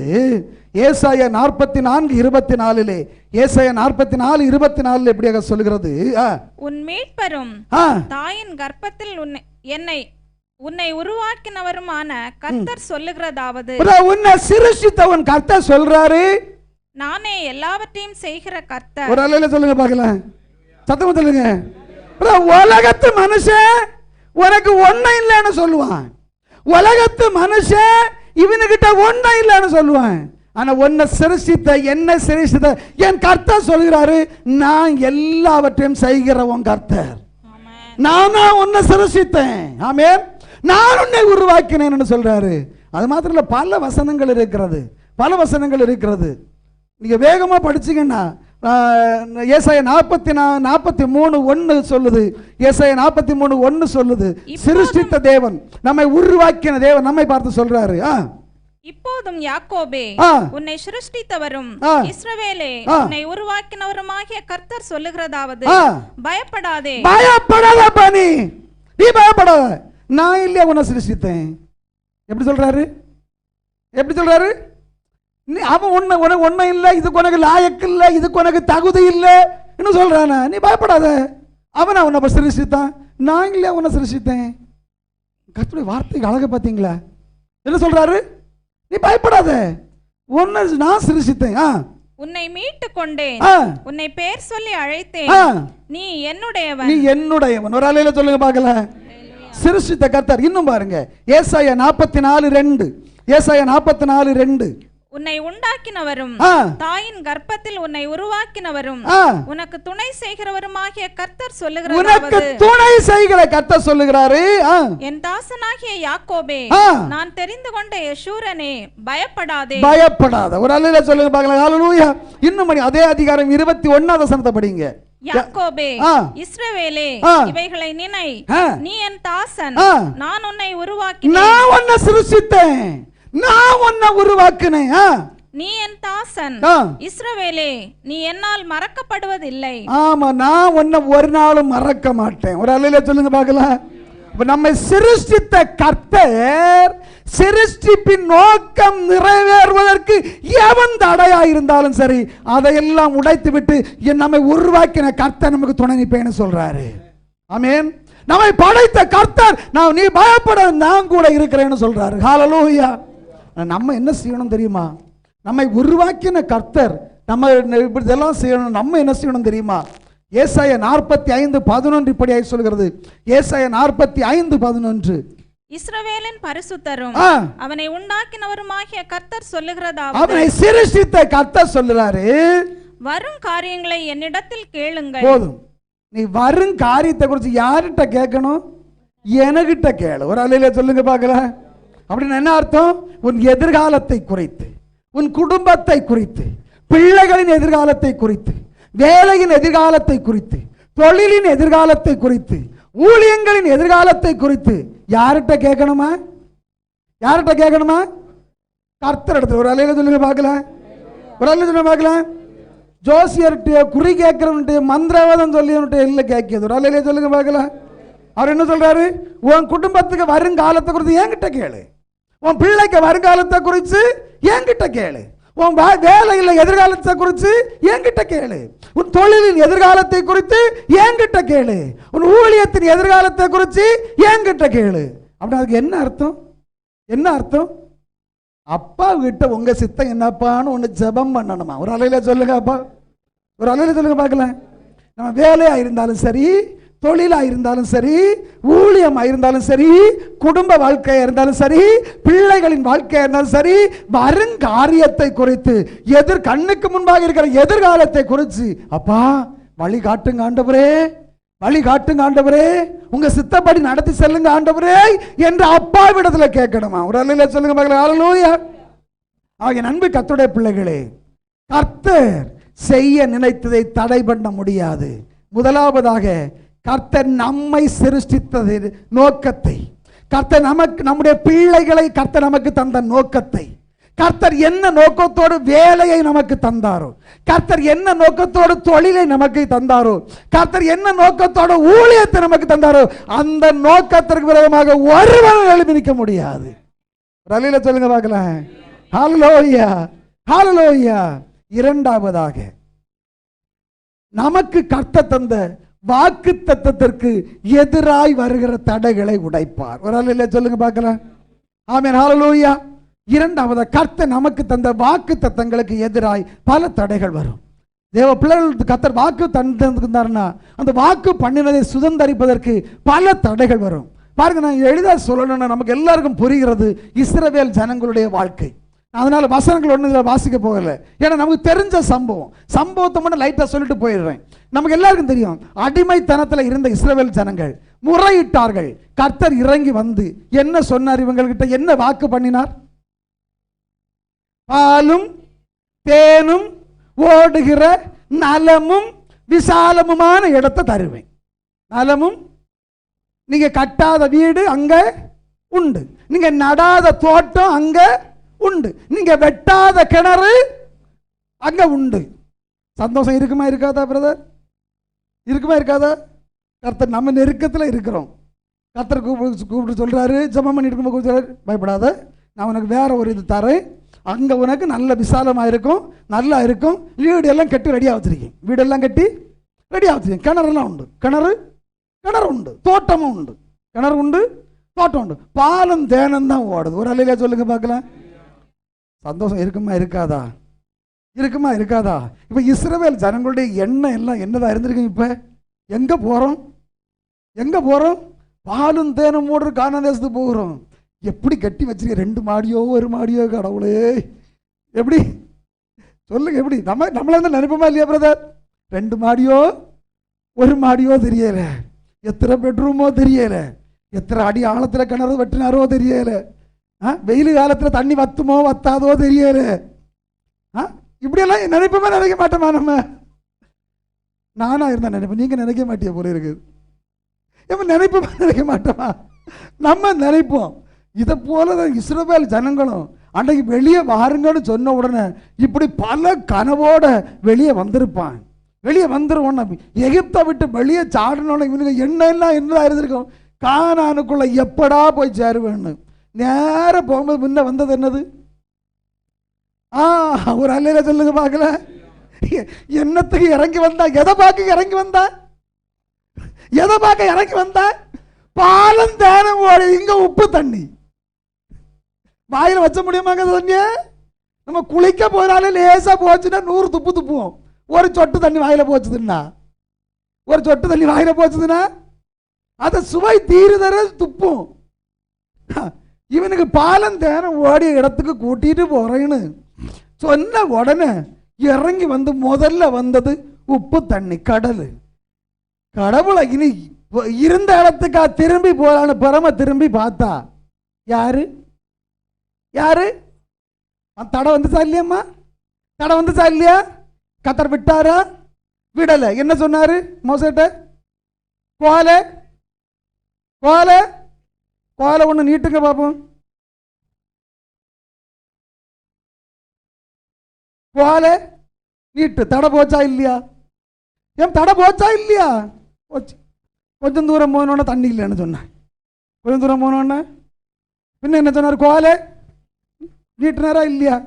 ஏசாயா 44:24, ஏசாயா 44:24 எப்படியாக சொல்லுகிறது, உன் மீட்பரும் தாயின் கர்ப்பத்தில் உன்னை உருவாக்கினவருமான கர்த்தர் சொல்லுகிறதாவது, உன்னை சிருஷ்டித்தவன் கர்த்தர் சொல்றாரு, நானே எல்லாவற்றையும் செய்கிற கர்த்தர். ஒரு அல்லேலூயா சொல்லுங்க பார்க்கலாம். சத்தமா சொல்லுங்க. உலகத்து மனுஷன் உனக்கு ஒன்னும் இல்லைன்னு சொல்லுவான். உலகத்து மனுஷன் இவனுக்கிட்ட ஒன்னும் இல்லைன்னு சொல்லுவான். ஆனா உன்னை சிருஷ்டித்த என்ன சிருஷ்டித்த என் கர்த்தர் சொல்கிறாரு, நான் எல்லாவற்றையும் செய்கிறவன் கர்த்தர். நானா உன்னை சிருஷ்டித்தேன். ஆமென். நான் உன்னை உருவாக்கினேன்னு சொல்றாரு. அது மாத்திரம் இல்ல, பல வசனங்கள் இருக்கிறது, பல வசனங்கள் இருக்கிறது. நீங்க வேகமா படிச்சீங்கன்னா ஏசாயா 43:1 சொல்லுது. ஏசாயா 43:1 சொல்லுது, சிருஷ்டித்த தேவன், நம்மை உருவாக்கின தேவன் நம்மை பார்த்து சொல்றாரு. இப்போதும் யாக்கோபே, உன்னை சிருஷ்டித்தவரும் இஸ்ரவேலே உன்னை உருவாக்கினவருமாகிய கர்த்தர் சொல்லுகிறதாவது, பயப்படாதே. பயப்படாத பனி, நீ பயப்படாத. நான் இல்லையா உன்னை சிருஷ்டித்தேன். எப்படி சொல்றாரு? எப்படி சொல்றாரு? அவன் உனக்கு ஒன்னும் இல்லை, இதுக்கு உனக்கு லாயக்கு இல்லை, இதுக்கு உனக்கு தகுதி இல்லை இன்னும் சொல்றானா? நீ பயப்படாத. அவன் உன்னை சிருஷ்டித்தான், நான் இல்லையா உன்னை சிருஷ்டித்தேன். கர்த்தருடைய வார்த்தைக்கு அழக பார்த்தீங்களா? என்ன சொல்றாரு? நீ பயப்படாத, உன்னை நான் சிருஷ்டித்தேன். உன்னை மீட்டு கொண்டேன், உன்னை பேர் சொல்லி அழைத்தேன், நீ என்னுடையவன். நீ என்னுடையவன். ஒரு அலையில சொல்லுங்க பார்க்கல. சிருஷ்டித்த கர்த்தர். இன்னும் பாருங்க, ஏசாயா 44:2. ஏசாயா 44:2. உன்னை உண்டாக்கினவரும் தாயின் கர்ப்பத்தில் உன்னை உருவாக்கினவரும் உனக்கு துணை செய்கிறவருமாகிய கர்த்தர் சொல்லுகிறார். உனக்கு துணை செய்கிற கர்த்தர் சொல்லுகிறாரு, என் தாசனாகிய யாக்கோபே, நான் தெரிந்து கொண்ட யெஷூரனே, பயப்படாதே. பயப்படாத. ஒரு அல்லேலூயா சொல்லுங்க பார்க்கலாம். ஹல்லேலூயா. இன்னும் அதே அதிகாரம் 21வது வசனத்தை படிங்க. யாக்கோபே, இஸ்ரவேலே, இவைகளை நினை, நீ என் தாசன், நான் உன்னை உருவாக்கினேன். நான் உன்னை சிருஷ்டித்தேன், நான் உன்னை உருவாக்கினேன். நீ என் தாசன் இஸ்ரவேலே, நீ என்னால் மறக்கப்படுவதில்லை. ஆமா, நான் உன்னை ஒரு நாளும் மறக்க மாட்டேன். ஒரு அல்லேலூயா சொல்லுங்க பார்க்கலாம். நம்மை சிருஷ்டித்த கர்த்தர் சிருஷ்டிப்பின் நோக்கம் நிறைவேறுவதற்கு எவன் தடையா இருந்தாலும் சரி, அதையெல்லாம் உடைத்து விட்டு நம்மை உருவாக்கின கர்த்தர் நமக்கு துணை நிற்பேன்னு சொல்றாரு. ஆமென். நம்மை படைத்த கர்த்தர், நான் நீ பயப்பட, நான் கூட இருக்கிறேன்னு சொல்றாரு. ஹல்லேலூயா. நம்ம என்ன செய்யணும் தெரியுமா? நம்மை உருவாக்கின கர்த்தர் நம்ம இதெல்லாம் செய்யணும். நம்ம என்ன செய்யணும் தெரியுமா? ஏசாயா 45:11 இப்படியாக சொல்கிறது. ஏசாயா 45:11. இஸ்ரவேலின் பரிசுத்தரும் அவனை உண்டாக்கினவருமாகிய கர்த்தர் சொல்லுகிறதாவது, அவனை சிருஷ்டித்த கர்த்தர் சொல்லுறாரு, வரும் காரியங்களை என்னிடத்தில் கேளுங்கள். போதும். நீ வரும் காரியத்தை குறித்து யார்கிட்ட கேட்கணும்? எனக்கிட்ட கேளு. ஒரு அல்லேலூயா சொல்லுங்க பார்க்கலாம். அப்படின்னு என்ன அர்த்தம்? உன் எதிர்காலத்தை குறித்து, உன் குடும்பத்தை குறித்து, பிள்ளைகளின் எதிர்காலத்தை குறித்து, வேலையின் எதிர்காலத்தை குறித்து, தொழிலின் எதிர்காலத்தை குறித்து, ஊழியங்களின் எதிர்காலத்தை குறித்து யார்கிட்ட கேட்கணுமா? யார்கிட்ட கேட்கணுமா? கர்த்தர் இடத்துல. ஒரு அல்லேலூயா சொல்லுங்க பார்க்கலாம். ஒரு அல்லேலூயா சொல்லுங்க பார்க்கலாம். ஜோசியர்கிட்ட, குறி கேட்கிறவன்ட்டு, மந்திரவாதம் சொல்லியவன்ட்டு இல்லை கேட்கிது. ஒரு அல்லேலூயா சொல்லுங்க பார்க்கலாம். அவர் என்ன சொல்றாரு? உன் குடும்பத்துக்கு வருங்காலத்தை குறித்து என்கிட்ட கேளு, உன் பிள்ளைக்கு வருங்காலத்தை குறித்து என்கிட்ட கேளு, உன் வேலையில் எதிர்காலத்தை குறித்து என்கிட்ட கேளு, உன் தொழிலின் எதிர்காலத்தை குறித்து என்கிட்ட கேளு, உன் ஊழியத்தின் எதிர்காலத்தை குறித்து என்கிட்ட கேளு. அப்படி அதுக்கு என்ன அர்த்தம்? என்ன அர்த்தம்? அப்பா கிட்ட உங்க சித்தம் என்னப்பான்னு ஒன்று ஜெபம் பண்ணணுமா? ஒரு அலையில சொல்லுங்க அப்பா. ஒரு அலையில சொல்லுங்க பார்க்கலாம். நம்ம வேலையா இருந்தாலும் சரி, தொழிலா இருந்தாலும் சரி, ஊழியமா இருந்தாலும் சரி, குடும்ப வாழ்க்கையா இருந்தாலும் சரி, பிள்ளைகளின் வாழ்க்கையா இருந்தாலும் சரி, வருங்காரியத்தை குறித்து, கண்ணுக்கு முன்பாக இருக்கிற எதிர்காலத்தை குறித்து, அப்பா வழி காட்டுங்க ஆண்டவரே, வழி காட்டுங்க ஆண்டவரே, உங்க சித்தப்படி நடத்தி செல்லுங்க ஆண்டவரே என்று அப்பாவிடத்துல கேட்கணுமா? ஒரு அல்லேலூயா சொல்லுங்க பார்க்கலாம். ஹல்லேலூயா. ஆகிய அன்பு கர்த்தருடைய பிள்ளைகளே, கர்த்தர் செய்ய நினைத்ததை தடை பண்ண முடியாது. முதலாவதாக கர்த்தர் நம்மை சிருஷ்டித்தது நோக்கத்தை, கர்த்தர் நமக்கு, நம்முடைய பிள்ளைகளை கர்த்தர் நமக்கு தந்த நோக்கத்தை, கர்த்தர் என்ன நோக்கத்தோடு வேலையை நமக்கு தந்தாரோ, கர்த்தர் என்ன நோக்கத்தோடு தொழிலை நமக்கு தந்தாரோ, கர்த்தர் என்ன நோக்கத்தோடு ஊழியத்தை நமக்கு தந்தாரோ, அந்த நோக்கத்திற்கு விரோதமாக ஒருவரும் எழுப்பி நிற்க முடியாது. ரலில சொல்லுங்க பார்க்கலாம். ஹல்லேலூயா, ஹல்லேலூயா. இரண்டாவதாக நமக்கு கர்த்தர் தந்த வாக்கு தத்தத்திற்கு எதிராய் வருகிற தடைகளை உடைப்பார். ஒரு அல்லேலூயா சொல்லுங்க பார்க்கலாம். ஆமென், ஹல்லேலூயா. இரண்டாவது, கர்த்தர் நமக்கு தந்த வாக்கு தத்தங்களுக்கு எதிராய் பல தடைகள் வரும். தேவ பிள்ளைகளுக்கு கர்த்தர் வாக்கு தந்திருந்தாருன்னா அந்த வாக்கு பண்ணினதை சுதந்தரிப்பதற்கு பல தடைகள் வரும். பாருங்க, நான் எளிதாக சொல்லணும்னா நமக்கு எல்லாருக்கும் புரிகிறது இஸ்ரவேல் ஜனங்களுடைய வாழ்க்கை. அதனால வசனங்கள் ஒன்று இதில் வாசிக்க போகல, ஏன்னா நமக்கு தெரிஞ்ச சம்பவத்தை மட்டும் லைட்டாக சொல்லிட்டு போயிடுறேன். நமக்கு எல்லாருக்கும் தெரியும், அடிமைத்தனத்தில் இருந்த இஸ்ரவேல் ஜனங்கள் முறையிட்டார்கள். கர்த்தர் இறங்கி வந்து என்ன சொன்னார்? இவங்கள்கிட்ட என்ன வாக்கு பண்ணினார்? பாலும் தேனும் ஓடுகிற நலமும் விசாலமுமான இடத்தை தருவேன். நலமும், நீங்க கட்டாத வீடு அங்க உண்டு, நீங்க நடாத தோட்டம் அங்க உண்டு, நீங்க வெட்டாத கிணறு அங்க உண்டு. சந்தோஷம் இருக்குமா இருக்காதா பிரதர்? இருக்குமா இருக்காதா? கர்த்தர் நம்ம நெருக்கத்தில் இருக்கிறோம். கர்த்தர் கூப்பிட்டு சொல்றாரு, ஜெபம் பண்ணிட்டு இருக்கும்போது, பயப்படாத, நான் உனக்கு வேற ஒரு இது தரேன், அங்க உனக்கு நல்ல விசாலமாக இருக்கும், நல்லா இருக்கும். வீடு எல்லாம் கட்டி ரெடியாக வச்சிருக்கேன், வீடெல்லாம் கட்டி ரெடியாக வச்சிருக்கேன். கிணறுலாம் உண்டு, கிணறு உண்டு, தோட்டமும் உண்டு. கிணறு உண்டு, தோட்டம் உண்டு, பாலும் தேனும் தான் ஓடுது. ஒரு அல்லையா சொல்லுங்க பார்க்கலாம். சந்தோஷம் இருக்குமா இருக்காதா? இருக்குமா இருக்காதா? இப்போ இஸ்ரவேல் ஜனங்களுடைய எண்ணம் எல்லாம் என்னதான் இருந்திருக்கு? இப்போ எங்கே போகிறோம்? பாலும் தேனும் ஓடுற கானான் தேசத்துக்கு போகிறோம். எப்படி கட்டி வச்சிருக்க? 2 மாடியோ 1 மாடியோ? கடவுளே, எப்படி சொல்லுங்க, எப்படி நம்மள இருந்து நினைப்போமா இல்லையா பிரதர்? 2 மாடியோ 1 மாடியோ தெரியல, எத்தனை பெட்ரூமோ தெரியல, எத்தனை அடி ஆழத்தில் கிணறு வெட்டினாரோ தெரியல, வெயில் காலத்தில் தண்ணி வத்துமோ வத்தாதோ தெரியல. இப்படியெல்லாம் நினைப்போமா நினைக்க மாட்டோமா? நம்ம நானா இருந்தா நினைப்பேன், நீங்க நினைக்க மாட்டிய போல இருக்குது. நினைப்போமா நினைக்க மாட்டோமா? நம்ம நினைப்போம். இதை போலதான் இஸ்ரவேல் ஜனங்களும் அன்றைக்கு வெளியே வாருங்கன்னு சொன்ன உடனே இப்படி பல கனவோட வெளியே வந்திருப்பான். வெளியே வந்துருவோம். எகிப்தை விட்டு வெளியே சாடணும்னு இவனுக்கு எண்ணெல்லாம் என்னதான் இருந்திருக்கும்? கானானுக்குள்ள எப்படா போய் சேருவேன்னு. நேர போகும்போது முன்ன வந்தது என்னது? ஒரு அல்லையில சொல்லுங்க பார்க்கல. என்னத்துக்கு இறங்கி வந்தா? எதை பார்க்க இறங்கி வந்தா? பாலம் தேனம் ஓடி, இங்க உப்பு தண்ணி வாயில வச்ச முடியுமாங்க தண்ணிய? நம்ம குளிக்க போனாலே லேசா போச்சுன்னா 100 துப்பு துப்புவோம். ஒரு சொட்டு தண்ணி வாயில போச்சுதுன்னா அதை சுவை தீருதர துப்பும். இவனுக்கு பாலம் தேனம் ஓடிய இடத்துக்கு கூட்டிட்டு போறேன்னு சொன்ன உடனே இறங்கி வந்து முதல்ல வந்தது உப்பு தண்ணி, கடவுளை இனி இருந்த இடத்துக்கா திரும்பி போறான்னு பரம திரும்பி பார்த்தா யாரு தடை வந்துச்சா இல்லையம்மா? தடை வந்துச்சா இல்லையா? கத்தர் விட்டாரா? விடல. என்ன சொன்னாரு மோசேட்ட? கோலை ஒண்ணு நீட்டுங்க பாப்போம். கோலை நீட்டு. தடை போச்சா இல்லையா? ஏன் தடை போச்சா இல்லையா? போச்சு. கொஞ்சம் தூரம் போனோன்னா தண்ணி இல்லைன்னு சொன்னேன். கொஞ்சம் தூரம் போனோன்னா பின்ன என்ன சொன்னார்? கோலை நீட்டினாரா இல்லையா?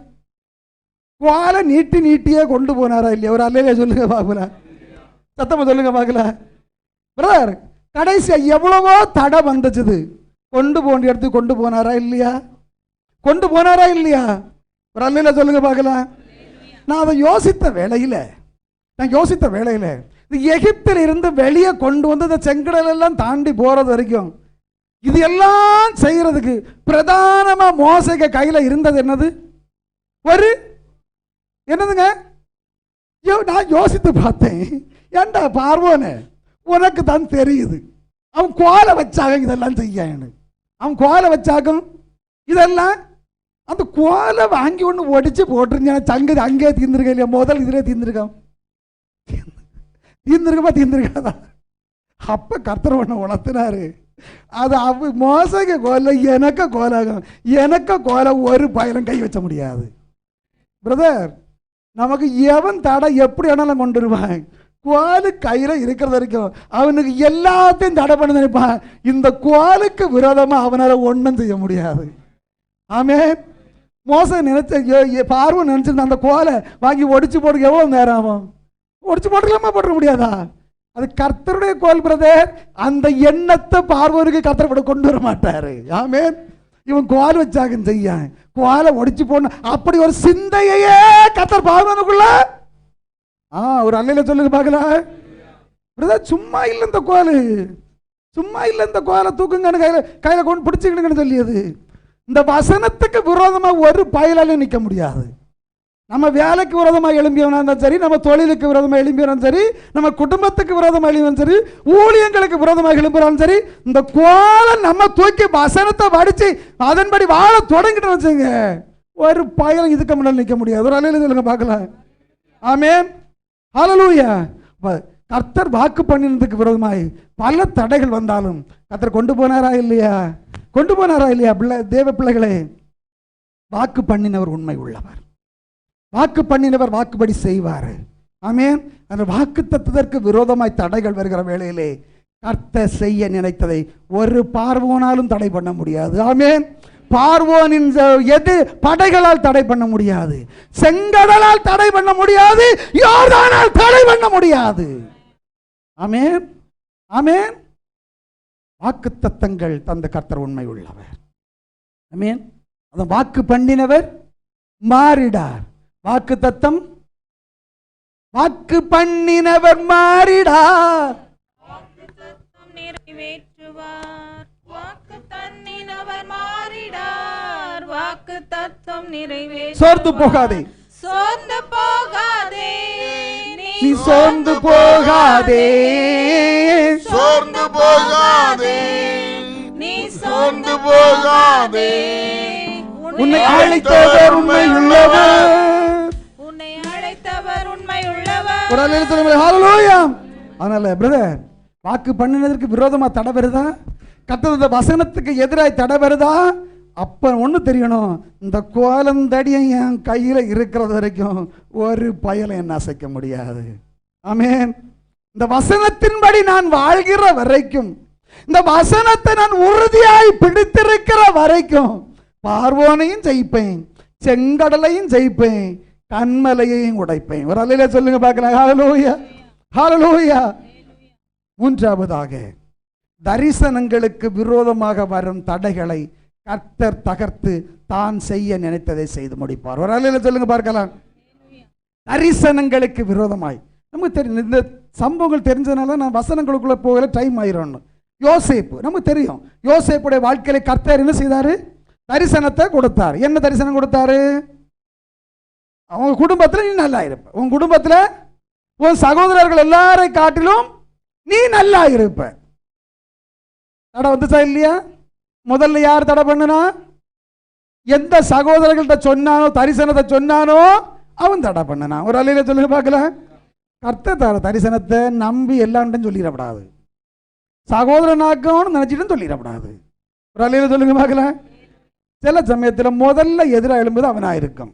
கோலை நீட்டியே கொண்டு போனாரா இல்லையா? ஒரு அல்லையில சொல்லுங்க பார்க்கல, சத்தமா சொல்லுங்க பார்க்கல பிரதர். கடைசியா எவ்வளவோ தடை வந்துச்சுது, கொண்டு போன இடத்துக்கு கொண்டு போனாரா இல்லையா? ஒரு அல்லையில சொல்லுங்க பார்க்கல. நான் அதை யோசித்த வேளையில எகிப்தில் இருந்து வெளியே கொண்டு வந்து இந்த செங்கடல் எல்லாம் தாண்டி போறது வரைக்கும் இது எல்லாம் செய்யறதுக்கு பிரதானமா மோசேக்கு கையில இருந்தது என்னதுங்க? நான் யோசித்து பார்த்தேன். ஏண்டா பார்வோனே, உனக்கு தான் தெரியுது அவன் கோலை வச்சாக இதெல்லாம் செய்யணும். அவன் கோலை வச்சாக இதெல்லாம் அந்த கோலை வாங்கி ஒன்று ஒடிச்சு போட்டுருந்தா சங்கதி அங்கே தீர்ந்துருக்க இல்லையா? முதல் இதிலே தீர்ந்துருக்காதா? அப்ப கர்த்தர் ஒண்ணு உணர்த்தினாரு. அது மோசைக்கு கோலை, எனக்கு கோலை ஒரு பயலும் கை வச்ச முடியாது பிரதர். நமக்கு எவன் தடை எப்படி வேணாலும் கொண்டு வருவான். கோலு கையில இருக்கிறது வரைக்கும் அவனுக்கு எல்லாத்தையும் தடை பண்ண நினைப்பான். இந்த கோலுக்கு விரோதமா அவனால ஒன்றும் செய்ய முடியாது. ஆமே. மோச நினைச்ச பார்வன் நினைச்சிருந்த அந்த கோலை வாங்கி ஒடிச்சு போட்டு எவ்வளவு நேரம் ஆகும்? ஒடிச்சு போட்டுக்கலாமா? போட்டுக்க முடியாதா? அது கர்த்தருடைய கோல் பிரதர். அந்த எண்ணத்தை பார்வனுக்கு கர்த்தர் கொண்டு வர மாட்டாரு. ஆமே. இவன் கோல் வச்சாக செய்ய கோலை ஒடிச்சு போன அப்படி ஒரு சிந்தையே கர்த்தர் பார்வனுக்குள்ள ஒரு அல்லையில சொல்லுங்க பார்க்கலாம். சும்மா இல்லை இந்த கோல், சும்மா இல்லை இந்த கோலை தூக்குங்கன்னு கையில கொண்டு பிடிச்சிக்கணுங்கன்னு சொல்லியது. இந்த வசனத்துக்கு விரோதமாக ஒரு பயலாலையும் நிற்க முடியாது. நம்ம வேலைக்கு விரோதமாக எழும்பியவனா இருந்தாலும் சரி, நம்ம தொழிலுக்கு விரோதமாக எழும்பியவனும் சரி, நம்ம குடும்பத்துக்கு விரோதமாக எழும்பியவனும் சரி, ஊழியங்களுக்கு விரோதமாக எழும்புறாலும் சரி, இந்த கோலை நம்ம தூக்கி வசனத்தை படிச்சு அதன்படி வாழ தொடங்கிட்டு வச்சுங்க, ஒரு பயலும் இதுக்கு முன்னாடி நிற்க முடியாது. ஒரு அல்லையில சொல்லுங்க பார்க்கலாம். ஆமென், ஹல்லேலூயா. கர்த்தர் வாக்கு பண்ணினதுக்கு விரோதமாய் பல தடைகள் வந்தாலும் கர்த்தர் கொண்டு போனாரா இல்லையா? கொண்டு போனாரா இல்லையா? தேவ பிள்ளைகளே, வாக்கு பண்ணினவர் உண்மை உள்ளவர், வாக்கு பண்ணினவர் வாக்குப்படி செய்வார். ஆமென். அந்த வாக்கு தத்துவதற்கு விரோதமாய் தடைகள் வருகிற வேளையிலே கர்த்தர் செய்ய நினைத்ததை ஒரு பார்வோனாலும் தடை பண்ண முடியாது. ஆமென். பார்வோனின் எது படைகளால் தடை பண்ண முடியாது, செங்கடலால் தடை பண்ண முடியாது, யோர்தானால் தடை பண்ண முடியாது. ஆமென், ஆமென். வாக்கு தத்தங்கள் தந்த கர்த்தர் உண்மை உள்ளவர். ஆமென். அந்த வாக்கு பண்ணினவர் மாறிடார். வாக்கு தத்தம், வாக்கு பண்ணினவர் மாறிடார், வாக்கு தத்தம் நிறைவேற்றுவார். வாக்கு தன்னினவர் மாறிடார், வாக்கு தத்தம் நிறைவேற்றுவார். சோர்ந்து போகாதே, சோர்ந்து போகாதே, நீ சோர்ந்து போகாதே, சோர்ந்து போகாதே, நீ சோர்ந்து போகாதே. உன்னை அழைத்தவர் உண்மை உள்ளவர், உன்னை அழைத்தவர் உண்மை உள்ளவர். ஒரு அல்லேலூயா சொல்லுங்க. ஹல்லேலூயா. அதனால பிரதர், வாக்கு பண்ணினதற்கு விரோதமா தடை வருதா, கர்த்தருடைய வசனத்துக்கு எதிராய் தடை வருதா, அப்ப ஒண்ணு தெரியணும், இந்த கோலந்தடியை என் கையில இருக்கிறது வரைக்கும் ஒரு பயலை என்ன அசைக்க முடியாது. ஆமென். இந்த வசனத்தின்படி நான் வாழ்கிற வரைக்கும், இந்த வசனத்தை நான் உறுதியாய் பிடித்திருக்கிற வரைக்கும் பார்வோனையும் ஜெயிப்பேன், செங்கடலையும் ஜெயிப்பேன், கண்மலையையும் உடைப்பேன். ஒரு அல்லேலூயா சொல்லுங்க பார்க்கலாம். ஹல்லேலூயா, ஹல்லேலூயா. மூன்றாவதாக, தரிசனங்களுக்கு விரோதமாக வரும் தடைகளை கர்த்தர் தகர்த்து தான் செய்ய நினைத்ததை செய்து முடிப்பார். ஒரு அல்லேலூயா சொல்லுங்க பார்க்கலாம். தரிசனங்களுக்கு விரோதமாய் நமக்கு தெரியும், இந்த சம்பவங்கள் தெரிஞ்சதுனால நான் வசனங்களுக்குள்ள போகல, டைம் ஆயிரும். யோசேப்பு நமக்கு தெரியும், யோசேப்புடைய வாழ்க்கையில கர்த்தர் என்ன செய்தாரு? தரிசனத்தை கொடுத்தார். என்ன தரிசனம் கொடுத்தாரு? அவங்க குடும்பத்தில் நீ நல்லா இருப்ப, உன் குடும்பத்தில் உன் சகோதரர்கள் எல்லாரை காட்டிலும் நீ நல்லா இருப்ப. தடை வந்துச்சா இல்லையா? முதல்ல யார் தடை பண்ணுனா? எந்த சகோதரர்கள்ட்ட சொன்னானோ, தரிசனத்தை சொன்னானோ அவன் தடை பண்ணனா. ஒரு அல்லேலூயா சொல்லுங்க பார்க்கலாம். கர்த்தர் தர தரிசனத்தை நம்பி எல்லார்ட்டும் சொல்லிடப்படாது, சகோதரனாக்கணும்னு நினைச்சிட்டு சொல்லிடப்படாது. ஒரு அல்லேலூயா சொல்லுங்க பார்க்கலாம். சில சமயத்தில் முதல்ல எதிராக எழும்புது அவனாக இருக்கும்.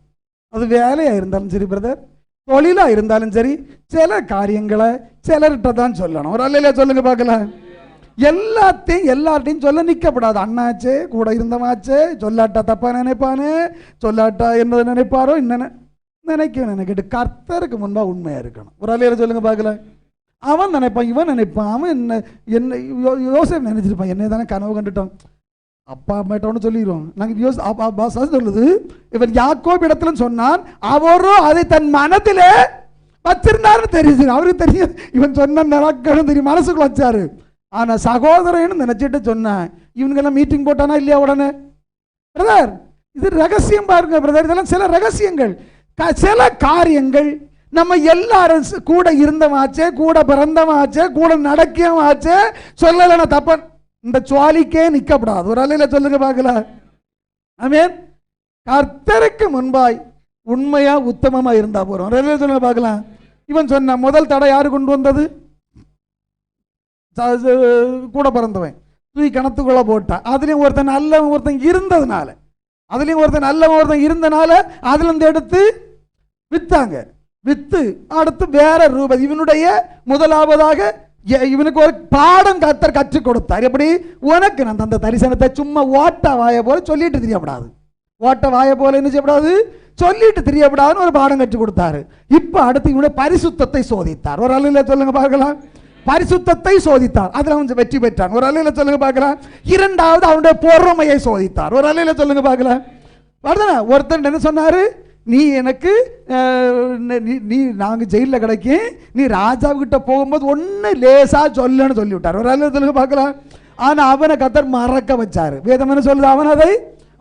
அது வேலையாக இருந்தாலும் சரி பிரதர், தொழிலாக இருந்தாலும் சரி, சில காரியங்களை சிலர்கிட்ட தான் சொல்லணும். ஒரு அல்லேலூயா சொல்லுங்க பார்க்கலாம். எல்லார்ட்டையும் சொல்ல நிற்கப்படாது. அண்ணாச்சே, கூட இருந்தமாச்சே, சொல்லாட்டா தப்பா நினைப்பானே, சொல்லாட்டா என்னது நினைப்பாரோ, என்ன நினைக்க நினைக்கிட்டு கர்த்தருக்கு முன்பாக உண்மையாக இருக்கணும். ஒரு அல்லேலூயா சொல்லுங்க பார்க்கலாம். அவன் நினைப்பான், இவன் நினைப்பான், அவன் என்ன யோசனை நினைச்சிருப்பான், என்னை தானே கனவு கண்டுட்டான், அப்பா அம்மாட்டோன்னு சொல்லிடுவோம். நாங்கள் சொல்லுது, இவன் யாக்கோபு இடத்துல சொன்னான், அவரோ அதை தன் மனதிலே வச்சிருந்தாருன்னு தெரியுது. அவருக்கு தெரியும் இவன் சொன்ன நடக்கணும் தெரியும், மனசுக்குள்ள வச்சாரு. ஆனா சகோதரன்னு நினைச்சிட்டு சொன்னேன். இவனுக்கெல்லாம் மீட்டிங் போட்டானா இல்லையா உடனே? பிரதர், இது ரகசியம் பாருங்க பிரதர், இதெல்லாம் சில ரகசியங்கள், சில காரியங்கள் நம்ம எல்லாரும் கூட இருந்தமாச்சே, கூட பிறந்தமாச்சே, கூட நடக்கமாச்சே, சொல்லலைன்னா தப்ப இந்த சுவாலிக்கே நிற்கப்படாது. ஒரு அல்லேலூயா சொல்லுங்க பார்க்கலாம். ஆமென். கர்த்தருக்கு முன்பாய் உண்மையா உத்தமமா இருந்தா போறோம். ஒரு அல்லேலூயா சொல்லுங்க பார்க்கலாம். இவன் சொன்ன முதல் தடை யாரு கொண்டு வந்தது? கூட பிறந்தவன் தூக்கி கணத்துக்குள்ள போட்டான். அதுலயும் ஒருத்தன் நல்லவன் ஒருத்தன் இருந்ததுனால, அதுலயும் ஒருத்தன் நல்லவன் ஒருத்தன் இருந்தனால அதுல இருந்து எடுத்து வித்தாங்க. வித்து அடுத்து வேற ரூபம். இவனுடைய முதலாவதாக இவனுக்கு ஒரு பாடம் கர்த்தர் கற்றுக் கொடுத்தார். எப்படி? உனக்கு நான் தந்த தரிசனத்தை சும்மா ஓட்ட வாய போல சொல்லிட்டு தெரியப்படாது, ஓட்ட வாய போல என்ன செய்யப்படாது, சொல்லிட்டு தெரியப்படாதுன்னு ஒரு பாடம் கற்றுக் கொடுத்தாரு. இப்ப அடுத்து இவனுடைய பரிசுத்தத்தை சோதித்தார். ஒரு அல்லேலூயா சொல்லுங்க பார்க்கலாம். பரிசுத்தத்தை சோதித்தார், அதுல அவன் வெற்றி பெற்றான். ஒரு அல்லேலூயா சொல்லுங்க பார்க்கலாம். இரண்டாவது அவனுடைய பொறுமையை சோதித்தார். ஒரு அல்லேலூயா சொல்லுங்க பார்க்கலாம். ஒருத்தன் என்ன சொன்னாரு? நீ எனக்கு நீ நாங்கள் ஜெயிலில் கிடைக்கும், நீ ராஜாவுக்கிட்ட போகும்போது ஒன்று லேசாக சொல்லுன்னு சொல்லிவிட்டார். ஒரு அலுவலகத்தில் பார்க்கலாம். ஆனால் அவனை கர்த்தர் மறக்க வச்சார். வேதம் என்ன சொல்லுது? அவன் அதை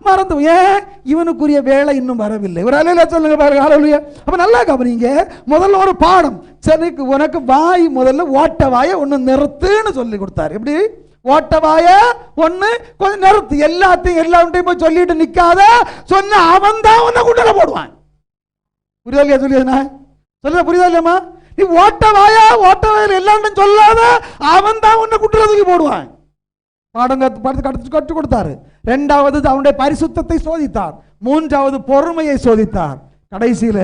மறந்து, ஏன் இவனுக்குரிய வேலை இன்னும் வரவில்லை. ஒரு அலையில சொல்லுங்க பாருங்க. ஹல்லேலூயா. அப்ப நல்லா கவனிங்க. முதல்ல ஒரு பாடம், சரி உனக்கு வாய் முதல்ல ஓட்ட வாயை ஒன்று நிறுத்துன்னு சொல்லி கொடுத்தாரு. எப்படி? ஓட்ட வாய ஒன்று கொஞ்சம் நிறுத்து. எல்லாத்தையும் போய் சொல்லிட்டு நிக்காத. சொன்ன அவன் தான் உன்னை குண்டல போடுவான். புரியுதா இல்லையா? சொல்லுங்க, புரியுதா இல்லையம்மா? நீ ஓட்ட வாயில் எல்லாத்தையும் சொல்லாத, அவன் தான் உன்னை குண்டல தூக்கி போடுவான். பாடம் கற்றுக் கொடுத்தாரு. இரண்டாவது அவனுடைய பரிசுத்தத்தை சோதித்தார். மூன்றாவது பொறுமையை சோதித்தார். கடைசியில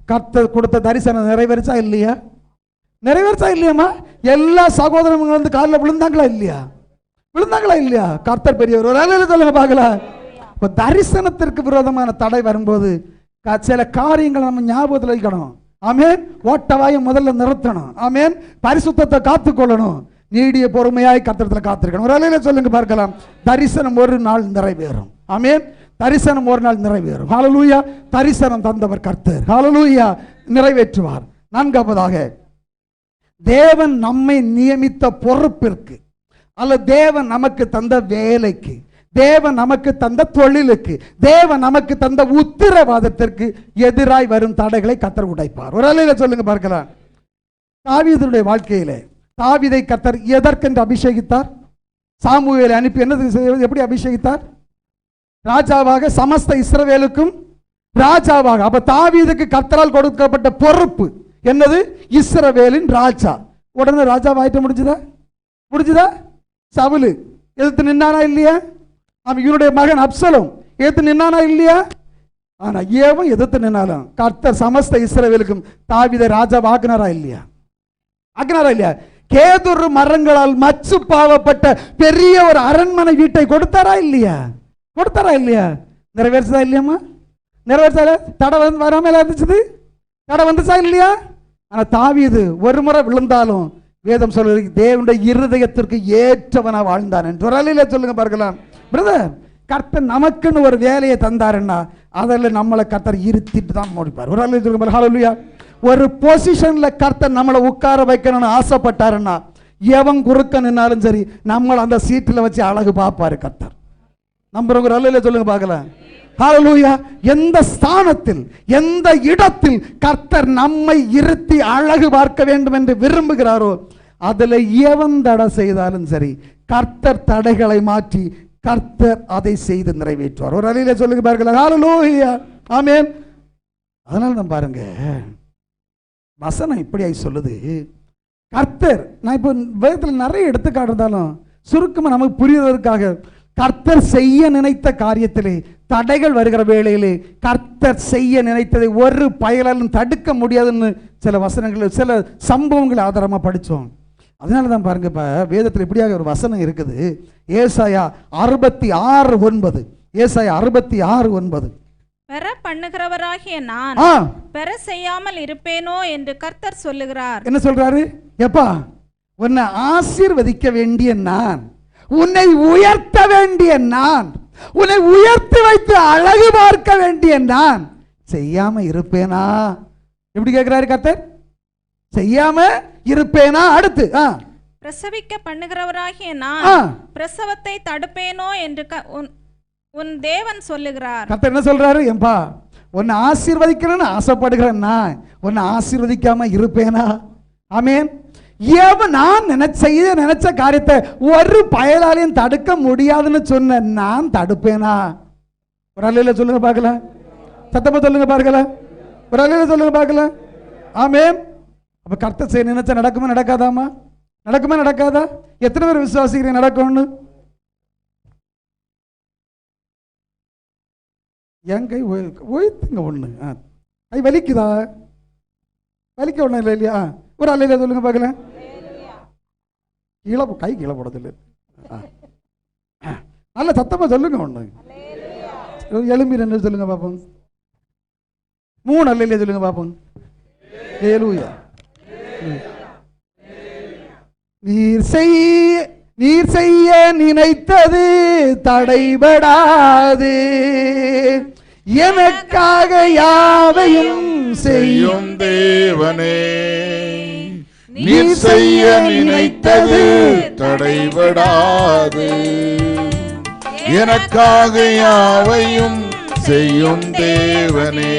கர்த்தர் கொடுத்த தரிசனம் நிறைவேறிச்சா இல்லையா? நிறைவேறிச்சா இல்லையாமா? எல்லா சகோதரங்களும் வந்து காலில் விழுந்தாங்களா இல்லையா? கர்த்தர் பெரியவர். ஒரு அலையில சொல்லுங்க பார்க்கலாம். இப்போ தரிசனத்திற்கு விரோதமான தடை வரும்போது சில காரியங்களை நம்ம ஞாபகத்தில் வைக்கணும். ஆமேன். ஓட்டவாயை முதல்ல நிறுத்தணும். ஆமேன். பரிசுத்தத்தை காத்துக்கொள்ளணும். நீடிய பொறுமையாய் கர்த்தரத்தில் காத்திருக்கணும். ஒரு அலையில சொல்லுங்க பார்க்கலாம். தரிசனம் ஒரு நாள் நிறைவேறும். ஆமேன். தரிசனம் ஒரு நாள் நிறைவேறும். ஹல்லேலூயா. தரிசனம் தந்தவர் கர்த்தர். ஹல்லேலூயா. நிறைவேற்றுவார். நான்காவதாக, தேவன் நம்மை நியமித்த பொறுப்பிற்கு அல்ல, தேவன் நமக்கு தந்த வேலைக்கு, தேவன் நமக்கு தந்த தொழிலுக்கு, தேவன் நமக்கு தந்த உத்திரவாதத்திற்கு எதிராய் வரும் தடைகளை கர்த்தர் உடைப்பார். ஒரு அலையில சொல்லுங்க பார்க்கலாம். தாவீதுடைய வாழ்க்கையிலே தாவீதை கர்த்தர் எதற்கென்று அபிஷேகித்தார்? சாமுவேலை அனுப்பி என்னது, எப்படி அபிஷேகித்தார்? ராஜாவாக, சமஸ்த இஸ்ரவேலுக்கும் ராஜாவாக. அப்ப தாவீதுக்கு கர்த்தரால் கொடுக்கப்பட்ட பொறுப்பு என்னது? இஸ்ரவேலின் ராஜா. உடனே ராஜாவாயிட்ட முடிஞ்சுதா? சவுலு எதிர்த்து நின்னானா இல்லையா? அவன் இவனுடைய மகன் அப்சலோம் எதிர்த்து நின்னானா இல்லையா? ஆனா ஏவன் எதிர்த்து நின்னாலும் கர்த்தர் சமஸ்த இஸ்ரவேலுக்கும் தாவீதை ராஜா ஆக்கினாரா இல்லையா? கேதுரு மரங்களால் மச்சு பாவப்பட்ட பெரிய ஒரு அரண்மனை வீட்டை கொடுத்தாரா இல்லையா? நிறைவேற்றதா இல்லையாமா? நிறைவேற்ற தடை வராம இருந்துச்சு. தடை வந்துச்சா இல்லையா? ஆனா தாவீது ஒரு முறை விழுந்தாலும் வேதம் சொல்லுது தேவனுடைய இருதயத்திற்கு ஏற்றவனா வாழ்ந்தான் என்று. ஒரு அலையில சொல்லுங்க பார்க்கலாம். பிரதர், கர்த்தர் நமக்குன்னு ஒரு வேலையை தந்தாருன்னா அதில் நம்மளை கர்த்தர் இருத்திட்டு தான் முடிப்பார். ஒரு அலையில சொல்லுங்க. ஹல்லேலூயா. ஒரு பொசிஷன்ல கர்த்தர் நம்மளை உட்கார வைக்கணும்னு ஆசைப்பட்டாருன்னா எவன் குறுக்க நின்னாலும் சரி நம்மளை அந்த சீட்டில் வச்சு அழகு பார்ப்பாரு கர்த்தர். நம்புறவங்க அல்லையில சொல்லுங்க பார்க்கலாம். ஹல்லேலூயா. எந்த ஸ்தானத்தில், எந்த இடத்தில் கர்த்தர் நம்மை இருத்தி அழகு பார்க்க வேண்டும் என்று விரும்புகிறாரோ அதில் எவன் தடை செய்தாலும் சரி கர்த்தர் தடைகளை மாற்றி கர்த்தர் அதை செய்து நிறைவேற்றுவார். ஒரு அலையில சொல்லுங்க பார்க்கலாம். ஹல்லேலூயா. ஆமென். அதனால தான் பாருங்க, வசனம் இப்படியாய் சொல்லுது. கர்த்தர், நான் இப்போ வேதத்தில் நிறைய எடுத்துக்காட்டுறதாலும் சுருக்கமாக நமக்கு புரிவதற்காக, கர்த்தர் செய்ய நினைத்த காரியத்திலே தடைகள் வருகிற வேளையிலே கர்த்தர் செய்ய நினைத்ததை ஒரு பயலாலும் தடுக்க முடியாதுன்னு சில வசனங்கள், சில சம்பவங்களை ஆதாரமாக படித்தோம். அதனால தான் பாருங்க, இப்போ வேதத்தில் இப்படியாக ஒரு வசனம் இருக்குது. ஏசாயா 66:9. ஏசாயா 66:9. பெற பண்ணுகிறவராகிய நான் பெற செய்யாமல் இருப்பேனோ என்று கர்த்தர் சொல்லுகிறார். என்ன சொல்றாரு? எப்பா, உன்னை ஆசீர்வதிக்க வேண்டிய நான், உன்னை உயர்த்த வேண்டிய நான், உன்னை உயர்த்தி வைத்து அழகு பார்க்க வேண்டிய நான் செய்யாம இருப்பேனா? எப்படி கேட்கிறாரு கர்த்தர்? செய்யாம இருப்பேனா? அடுத்து பிரசவிக்க பண்ணுகிறவராகிய நான் பிரசவத்தை தடுப்பேனோ என்று உன் தேவன் சொல்லுகிறார். கர்த்தர் என்ன சொல்றாரு? ஏம்பா, உன்னை ஆசீர்வதிக்கிறேன்னு ஆசைப்படுகிறேன், நான் உன்னை ஆசீர்வதிக்காம இருப்பேனா? ஆமென். நான் நினைச்ச காரியத்தை ஒரு பயலாலையும் தடுக்க முடியாதுன்னு சொன்ன நான் தடுப்பேனா? ஒரு அலையில சொல்லுங்க பார்க்கலாம். சத்தமா சொல்லுங்க பார்க்கலாம். ஒரு அலையில சொல்லுங்க பார்க்கலாம். ஆமென். அப்ப கர்த்தர் செய்ய நினைச்சா நடக்குமா நடக்காதாமா? நடக்குமா நடக்காதா? எத்தனை பேர் விசுவாசிக்கிறீங்க நடக்கும்னு? என் கை ஒய்த்துங்க ஒண்ணு. கை வலிக்குதா? வலிக்க ஒண்ணு இல்லை இல்லையா? ஒரு அலையில சொல்லுங்க பார்க்கலாம். கை கீழே போடுறதில்லை. நல்ல சத்தமா சொல்லுங்க ஒண்ணு. எலும்பி ரெண்டு சொல்லுங்க பாப்போம். 3 அல்லையில சொல்லுங்க பாப்போம். ஹல்லேலூயா. நீர் செய்ய நினைத்தது தடைபடாது, எனக்காக யாவையும் செய்யும் தேவனே, நீர் செய்ய நினைத்தது தடைபடாது. எனக்காக யாவையும் செய்யும் தேவனே,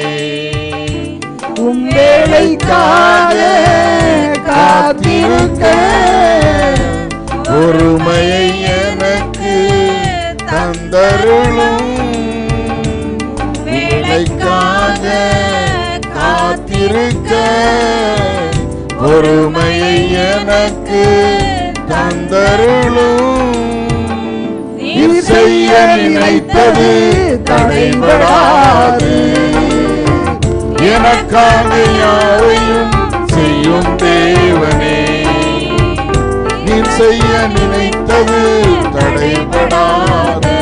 உம் வேளைக்காக காத்திருக்க பொறுமையை எனக்கு தந்தருளும். வேலைக்காக காத்திருக்க பொறுமையை எனக்கு தந்தருளும். நீர் செய்ய நினைத்தது தடைபடாது. எனக்காக யாவையும் செய்யும் தேவனே, நீர் செய்ய நினைத்தது தடைபடாது.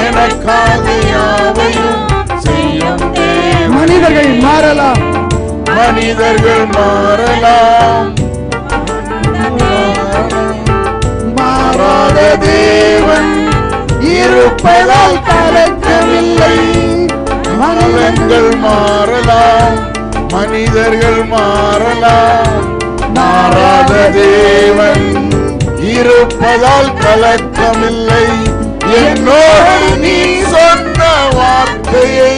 எனக்காக யாவையும் செய்யும் தேவனே. மனிதர்கள் மாறலாம், மனிதர்கள் மாறலாம், மாறாத தேவன் இருப்பதால் கலக்கமில்லை. மனிதர்கள் மாறலாம், மனிதர்கள் மாறலாம், மாறாத தேவன் இருப்பதால் கலக்கமில்லை. என்னோடு நீ சொன்ன வார்த்தையை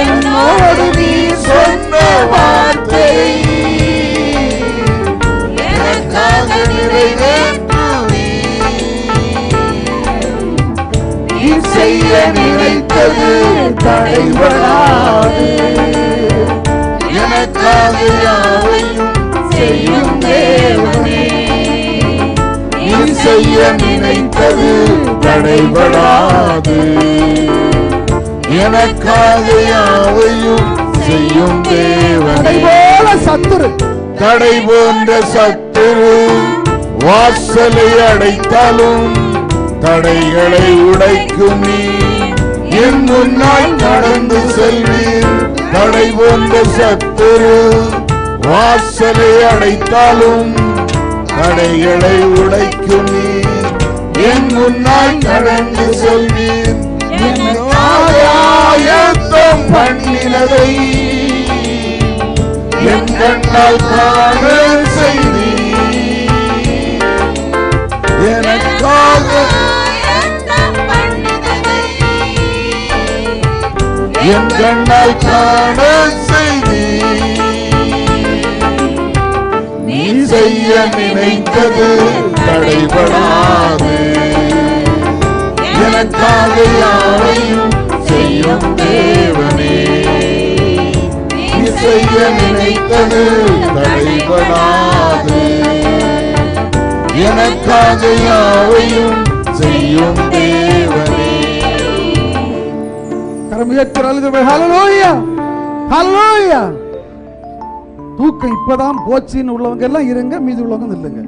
என்னோடு நீ சொன்ன வார்த்தையை எனக்காக நிறைவேற்றுவே. நீ செய்ய நினைத்தது தடைபடாது. எனக்காக யாவையும் செய்யும் தேவனே, நீ செய்ய நினைத்தது தடைபடாது. எனக்காக யாவையும் செய்யும் தேவனே. போல சத்துரு தடை போன்ற சத்துரு வாசலை அடைத்தாலும் தடைகளை உடைக்கும் நீ என் முன்னால் நடந்து செல்வீர். தடை போன்ற சத்துரு வாசலை அடைத்தாலும் தடைகளை உடைக்கும் நீ என் முன்னால் நடந்து செல்வீர். ஆயத்தம் பண்ணினதை என் கண்ணால் காண செய்தி. எனக்காக என் கண்ணால் காண செய்தி. நீ செய்ய நினைத்தது தடைபடாது. எனக்காக யாவையும் செய்யும் தேவனே, நீ செய்ய நினைத்தது தடைபடாது. எனக்காக யாவையும் செய்யும் தேவனே. ஹல்லேலூயா, ஹல்லேலூயா. தூக்கம் இப்பதான் போச்சுன்னு உள்ளவங்க எல்லாம் இருங்க, மீதி உள்ளவங்க இல்லைங்க.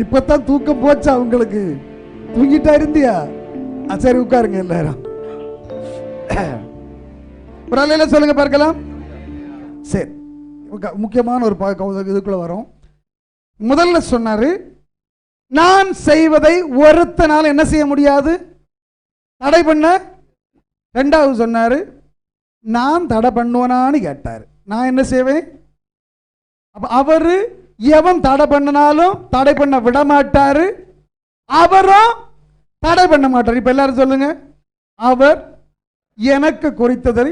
இப்பதான் தூக்கம் போச்சா உங்களுக்கு? தூங்கிட்டா இருந்தியா? சரி உட்காருங்க எல்லாரும். ஒரு ஆளையில சொல்லுங்க பார்க்கலாம். சரி, முக்கியமான ஒரு இதுக்குள்ள வரும். முதல்ல சொன்னாரு, நான் செய்வதை ஒருத்தனால என்ன செய்ய முடியாது, தடை பண்ண. ரெண்டாவது சொன்னாரு, நான் தடை பண்ணுவனான்னு கேட்டாரு. நான் என்ன செய்வேன்? அப்ப அவரு எவன் தடை பண்ணனாலும் தடை பண்ண விட மாட்டாரு, அவரும் தடை பண்ண மாட்டார். இப்ப எல்லாரும் சொல்லுங்க, அவர் எனக்கு குறித்ததை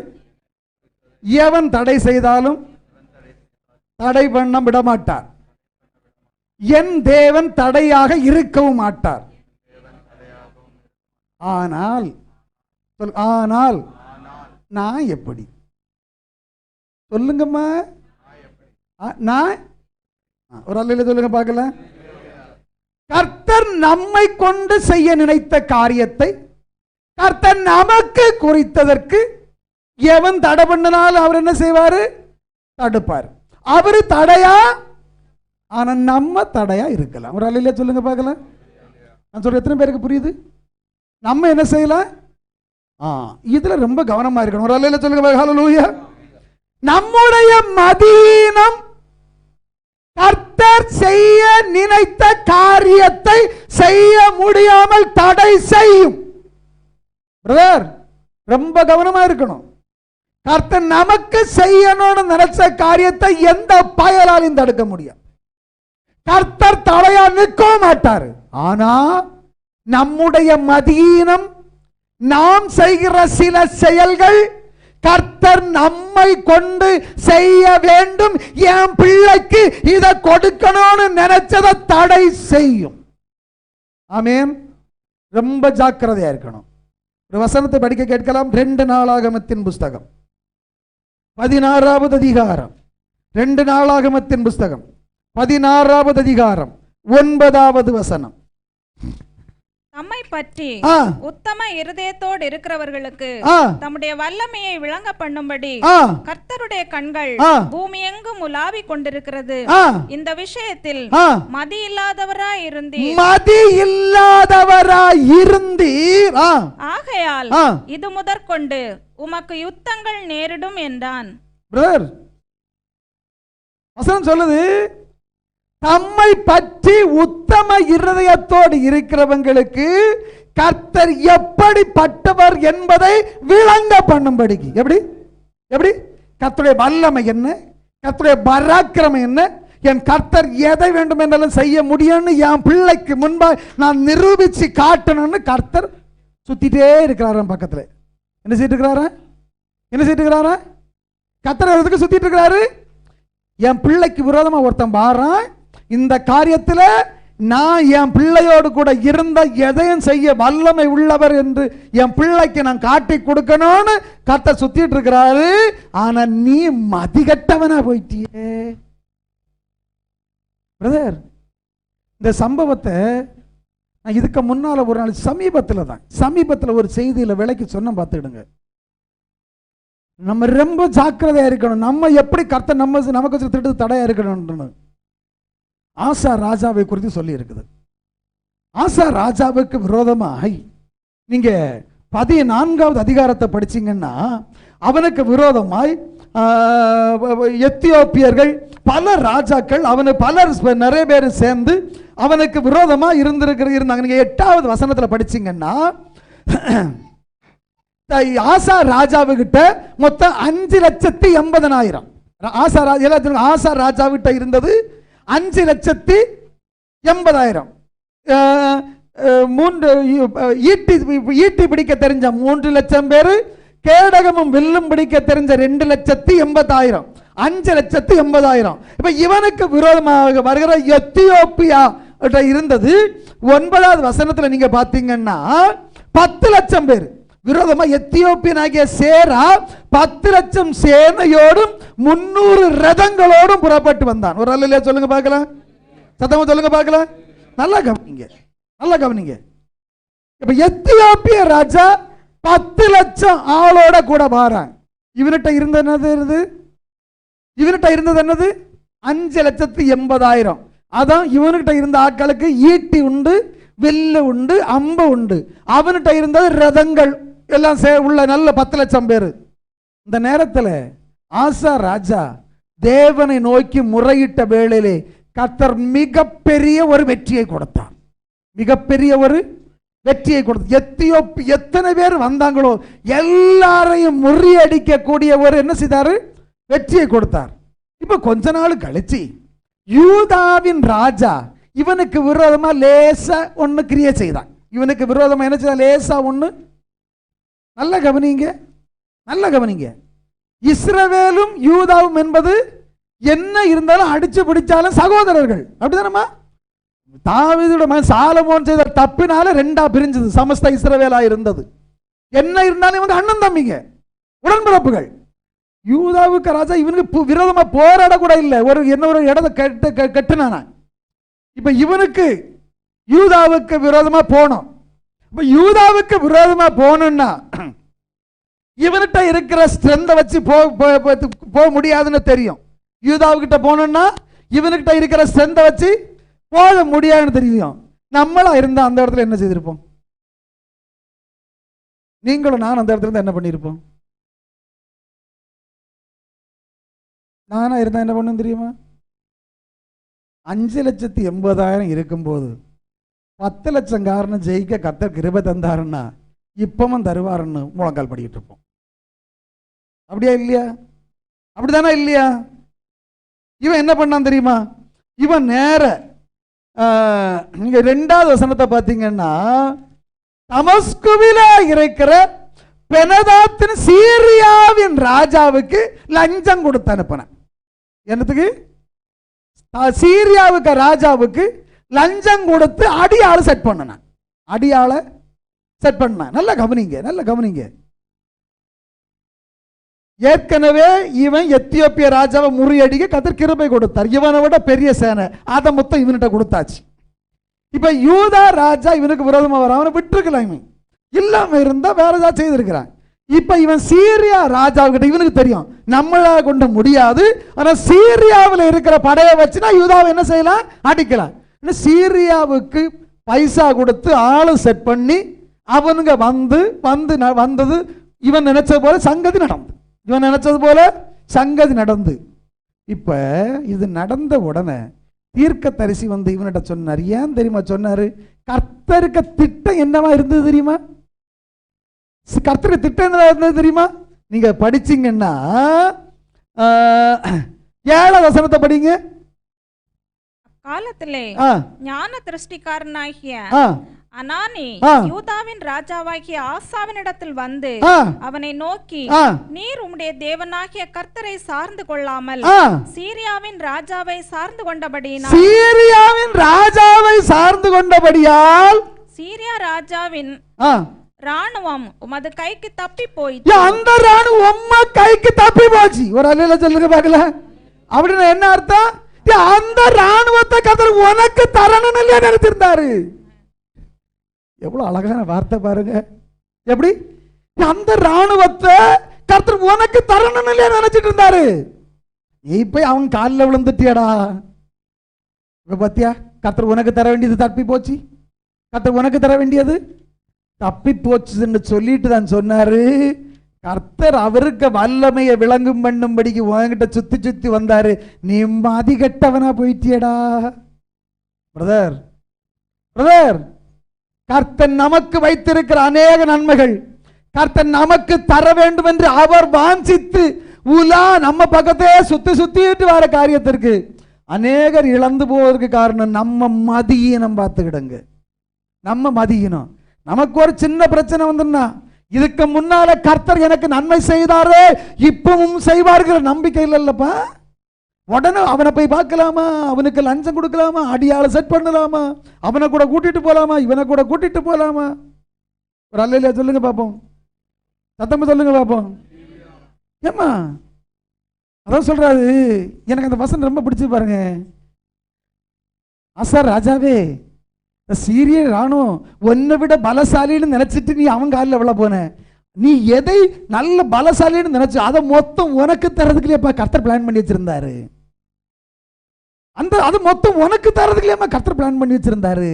எவன் தடை செய்தாலும் தடை பண்ண விட மாட்டார். என் தேவன் தடையாக இருக்கவும் மாட்டார். ஆனால் ஆனால் நான் எப்படி? சொல்லுங்கம்மா. நான் ஒரு அல்ல சொல்லுங்க பார்க்கல. கர்த்தர் நம்மை கொண்டு செய்ய நினைத்த காரியத்தை கர்த்தர் நமக்கு குறித்ததற்கு எவன் தடை பண்ணனாலும் அவர் என்ன செய்வாரு? தடுப்பார். அவரு தடையா, ஆனா நம்ம தடையா இருக்கலாம். ஒரு அல்ல சொல்லுங்க பார்க்கலாம். நான் சொல்ற எத்தனை பேருக்கு புரியுது? நம்ம என்ன செய்யலாம்? இதுல ரொம்ப கவனமா இருக்கணும். ஒரு அல்ல சொல்லுங்க. ஹல்லேலூயா. நம்முடைய மதீனம் கர்த்தர் செய்ய நினைத்த காரியத்தை செய்ய முடியாமல் தடை செய்யும். பிரதர், ரொம்ப கவனமா இருக்கணும். கர்த்தர் நமக்கு செய்யணும்னு நினைச்ச காரியத்தை எந்த பயலாலையும் தடுக்க முடியும். கர்த்தர் தடையா நிற்க மாட்டாரு. ஆனா நம்முடைய மதீனம், நாம் செய்கிற சில செயல்கள் கர்த்தர் நம்மை கொண்டு செய்ய வேண்டும், என் பிள்ளைக்கு இதை கொடுக்கணும்னு நினைச்சதை தடை செய்யும். ஆமென். ரொம்ப ஜாக்கிரதையா இருக்கணும். ஒரு வசனத்தை படிக்க கேட்கலாம். 2 நாளாகமத்தின் புஸ்தகம் 16வது அதிகாரம். 2 நாளாகமத்தின் புஸ்தகம் 16வது அதிகாரம் 9வது வசனம். தம்மை பற்றி உத்தம இருதயத்தோடு இருக்கிறவர்களுக்கு தம்முடைய வல்லமையை விளங்க பண்ணும்படி கர்த்தருடைய கண்கள் பூமி எங்கும் உலாவிக் கொண்டிருக்கிறது. இந்த விஷயத்தில் மதி இல்லாதவராய் இருந்தீர். ஆகையால் இது முதற்கொண்டு உமக்கு யுத்தங்கள் நேரிடும் என்றான். பிரதர், வசனம் சொல்லுது, தம்மை பற்றி உத்தம இருதயத்தோடு இருக்கிறவங்களுக்கு கர்த்தர் எப்படிப்பட்டவர் என்பதை விளங்க பண்ணும்படிக்கு. எப்படி எப்படி கர்த்தருடைய வல்லமை என்ன, கர்த்தருடைய பராக்கிரமம் என்ன, என் கர்த்தர் எதை வேண்டும் என்றாலும் செய்ய முடியும்னு என் பிள்ளைக்கு முன்பாக நான் நிரூபிச்சு காட்டணும்னு கர்த்தர் சுத்திட்டே இருக்கிறாராம். பக்கத்துல என்ன செய்யிட்டு இருக்கிறாரா, என்ன செய்யிட்டு இருக்கிறாரா, கர்த்தர் எதுக்கு சுத்திட்டு இருக்கிறாரு? என் பிள்ளைக்கு விரோதமா ஒருத்தன் பாறான், இந்த காரியத்தில் நான் என் பிள்ளையோடு கூட இருந்த எதையும் செய்ய வல்லமை உள்ளவர் என்று என் பிள்ளைக்கு நான் காட்டி கொடுக்கணும்னு கர்த்தர் சுத்திட்டு இருக்கிறாரு. ஆனா நீ மதிகட்டவனா போயிட்டியே. பிரதர், இந்த சம்பவத்தை நான் இதுக்கு முன்னால ஒரு நாள் சமீபத்தில் ஒரு செய்தியில விலைக்கு சொன்ன பார்த்துடுங்க. நம்ம ரொம்ப ஜாக்கிரதையா இருக்கணும். நம்ம எப்படி கர்த்தர் நமக்கு திட்டு தடையா இருக்கணும். ஆசா ராஜாவை குறித்து சொல்லி இருக்குது. ஆசா ராஜாவுக்கு விரோதமாய் நீங்க 14வது அதிகாரத்தை படிச்சீங்கன்னா அவனுக்கு விரோதமாய் எத்தியோப்பியர்கள் பல ராஜாக்கள் நிறைய பேர் சேர்ந்து அவனுக்கு விரோதமா இருந்தாங்க. நீங்க 8வது வசனத்துல படிச்சீங்கன்னா ஆசா ராஜாவுகிட்ட மொத்தம் 5,80,000 ஆசா ராஜாவிட்ட இருந்தது 5,80,000. ஈட்டி பிடிக்க தெரிஞ்ச 3 லட்சம் பேரு, கேடகமும் வில்லும் பிடிக்க தெரிஞ்ச 2,80,000, 5,80,000. இப்ப இவனுக்கு விரோதமாக வருகிற எத்தியோப்பியா இருந்தது 9வது வசனத்துல நீங்க பாத்தீங்கன்னா 10 லட்சம் பேர் விரோதமா எத்தியோப்பியனாகிய சேரா 10 லட்சம் சேனையோடும் 300 ரதங்களோடும் புறப்பட்டு வந்தான். ஒரு அல்லையா சொல்லுங்க பார்க்கலாம், சத்தமா சொல்லுங்க பார்க்கலாம். நல்லா கவனிங்க. இப்ப எத்தியோப்பிய ராஜா 10 லட்சம் ஆளோட கூட வாரான். இவன்கிட்ட இருந்தது என்னது? 5,80,000. அதான் இவன்கிட்ட இருந்த ஆட்களுக்கு ஈட்டி உண்டு, வில்லு உண்டு, அம்பு உண்டு. அவன்கிட்ட இருந்தது ரதங்கள் எல்லாம் உள்ள நல்ல 10 லட்சம் பேரு. இந்த நேரத்தில் ஆசா ராஜா தேவனை நோக்கி முறையிட்ட வேளையிலே கர்த்தர் மிகப்பெரிய ஒரு வெற்றியை கொடுத்தார். எத்தனை பேர் வந்தாங்களோ எல்லாரையும் முறியடிக்க கூடிய ஒரு என்ன செய்தாரு, வெற்றியை கொடுத்தார். இப்ப கொஞ்ச நாள் கழிச்சு யூதாவின் ராஜா இவனுக்கு விரோதமா லேசா ஒண்ணு கிரியை செய்தான். இவனுக்கு விரோதமா என்ன செய்த, லேசா ஒண்ணு. நல்ல கவனிங்க. இஸ்ரவேலும் யூதாவும் என்பது என்ன இருந்தாலும் அடிச்சு பிடிச்சாலும் சகோதரர்கள், அப்படிதானமா? தாவீதோட மகன் சாலமோன் செய்த தப்பினால 2ஆ பிரிஞ்சது சமஸ்த இஸ்ரவேலா இருந்தது. என்ன இருந்தாலும் இவங்க அண்ணன் தம்பிங்க, உடன்பிறப்புகள். யூதாவுக்கு ராஜா இவனுக்கு விரோதமா போராட கூட இல்லை. ஒரு இடத்தை கட்டுனான. இப்ப இவனுக்கு யூதாவுக்கு விரோதமா போனோம். இப்ப யூதாவுக்கு விரோதமா போகணும்னா இவன்கிட்ட இருக்கிற ஸ்ட்ரென்த வச்சு போக முடியாதுன்னு தெரியும். யூதாவுக்கிட்ட போகணும்னா இவன்கிட்ட இருக்கிற ஸ்ட்ரென்த வச்சு போக முடியாதுன்னு தெரியும். நம்மளா இருந்தா அந்த இடத்துல என்ன செய்திருப்போம்? நீங்களும் நான் அந்த இடத்துல இருந்து என்ன பண்ணிருப்போம்? நானா இருந்தா என்ன பண்ணும் தெரியுமா? 5,80,000 இருக்கும்போது 10 லட்சம் காரணம் ஜெயிக்க கர்த்தர் கிருபை தந்தாருன்னா இப்பவும் தருவாருன்னு முழங்கால் படிக்கிட்டு இருப்போம். அப்படியா இல்லையா? அப்படிதானா இல்லையா? இவன் என்ன பண்ணான் தெரியுமா? இவன் நேர நீங்க 2வது வசனத்தை பார்த்தீங்கன்னா, தமஸ்குவில இருக்கிற பெனதாத்தின் சீரியாவின் ராஜாவுக்கு லஞ்சம் கொடுத்து அனுப்பின. என்னத்துக்கு? சீரியாவுக்கு ராஜாவுக்கு லஞ்சம் கொடுத்து அடியாளை செட் பண்ண. அடியாளை செட் பண்ண. நல்ல கவனிங்க, நல்ல கவனிங்க. ஏற்கனவே இவன் எத்தியோப்பிய ராஜாவை முறியடிக்க கர்த்தர் கிருபை கொடுத்தார். இவனை விட பெரிய சேனை அதை மொத்தம் இவன்கிட்ட கொடுத்தாச்சு. இப்ப யூதா ராஜா இவனுக்கு விரோதமா வர, அவனை விட்டுருக்கலாம். இவன் இல்லாம இருந்தா வேற ஏதாவது செய்திருக்கிறான். இப்ப இவன் சீரியா ராஜாவுக்கிட்ட இவனுக்கு தெரியும் நம்மளா கொண்டு முடியாது, ஆனா சீரியாவில் இருக்கிற படையை வச்சுனா யூதாவை என்ன செய்யலாம்? அடிக்கலாம். சீரியாவுக்கு பைசா கொடுத்து ஆளு செட் பண்ணி அவனுங்க வந்தது இவன் நினைச்சது போல சங்கதி நடந்து. இவன் நினைச்சது போல சங்கதி நடந்து. இப்ப இது நடந்த உடனே தீர்க்கதரிசி வந்து இவன்கிட்ட சொன்னார். ஏன் தெரியுமா சொன்னாரு? கர்த்தருக்கு திட்டம் என்னவா இருந்தது தெரியுமா? கர்த்தருக்கு திட்டம் என்னவா இருந்தது தெரியுமா? நீங்க படிச்சீங்கன்னா 7வது வசனத்தை படிங்க. காலத்திலே ஞான திருஷ்டிக்காரனாகிய அனானி யூதாவின் ராஜாவாகிய ஆசாவினிடத்தில் வந்து அவனை நோக்கி, நீர் உம்முடைய தேவனாகிய கர்த்தரை சார்ந்து கொள்ளாமல் சீரியாவின் ராஜாவை சார்ந்து கொண்டபடியினால் சீரியா ராஜாவின் ராணுவம் உமது கைக்கு தப்பி போயிச்சு. அந்த ராணுவம் உம்ம கைக்கு தப்பி போச்சு. ஒரு அல்லேலூயா சொல்லுங்க பார்க்கலாம். அப்படின்னா என்ன அர்த்தம்? அந்த ராணுவத்தை கர்த்தர் உனக்கு தரணும்னு இல்லையா நினைச்சிருந்தாரு. எவ்வளவு அழகான வார்த்தை பாருங்க. எப்படி? அந்த ராணுவத்தை கர்த்தர் உனக்கு தரணும்னு இல்லையா நினைச்சிட்டு இருந்தாரு. நீ போய் அவன் காலில் விழுந்துட்டியடா. இப்ப பாத்தியா, கர்த்தர் உனக்கு தர வேண்டியது தப்பி போச்சு. கர்த்தர் உனக்கு தர வேண்டியது தப்பி போச்சுன்னு சொல்லிட்டு தான் சொன்னாரு. கர்த்தர் அவருக்கு வல்லமையை விளங்கும் பண்ணும்படிக்கு உன்கிட்ட சுத்தி சுத்தி வந்தாரு. நீ மதிகட்டவனா போயிட்டியடா. பிரதர் பிரதர், கர்த்தர் நமக்கு வைத்திருக்கிற அநேக நன்மைகள் கர்த்தர் நமக்கு தர வேண்டும் என்று அவர் வாஞ்சித்து நம்ம பக்கத்தையே சுத்தி சுத்திட்டு வர காரியத்திற்கு அநேகர் இழந்து போவதற்கு காரணம் நம்ம மதியினம். பார்த்துக்கிடுங்க, நம்ம மதியினம். நமக்கு ஒரு சின்ன பிரச்சனை வந்துன்னா இதுக்கு முன்னால கர்த்தர் எனக்கு நன்மை செய்தாரே இப்பவும் செய்வார்கள் நம்பிக்கை இல்லப்பா. உடனே அவனை போய் பார்க்கலாமா, அவனுக்கு லஞ்சம் கொடுக்கலாமா, அடியாளை செட் பண்ணலாமா, அவனை கூட கூட்டிட்டு போலாமா, இவனை கூட கூட்டிட்டு போலாமா? ஒரு அல்லேலூயா சொல்லுங்க பாப்போம், சத்தமா சொல்லுங்க பாப்போம். ஏமா அதான் சொல்றாரு. எனக்கு அந்த வசனம் ரொம்ப பிடிச்சு பாருங்க. ஆசார் ராஜாவே, சீரிய ராணுவம் உன்னை விட பலசாலின்னு நினைச்சிட்டு நீ அவன் காலில் விழ போன. நீ எதை நல்ல பலசாலின்னு நினைச்சு அதை மொத்தம் உனக்கு தரதுக்குள்ளேப்பா கர்த்தர் பிளான் பண்ணி வச்சிருந்தாரு. அது மொத்தம் உனக்கு தரதுக்குள்ளேயம்மா கர்த்தர் பிளான் பண்ணி வச்சிருந்தாரு.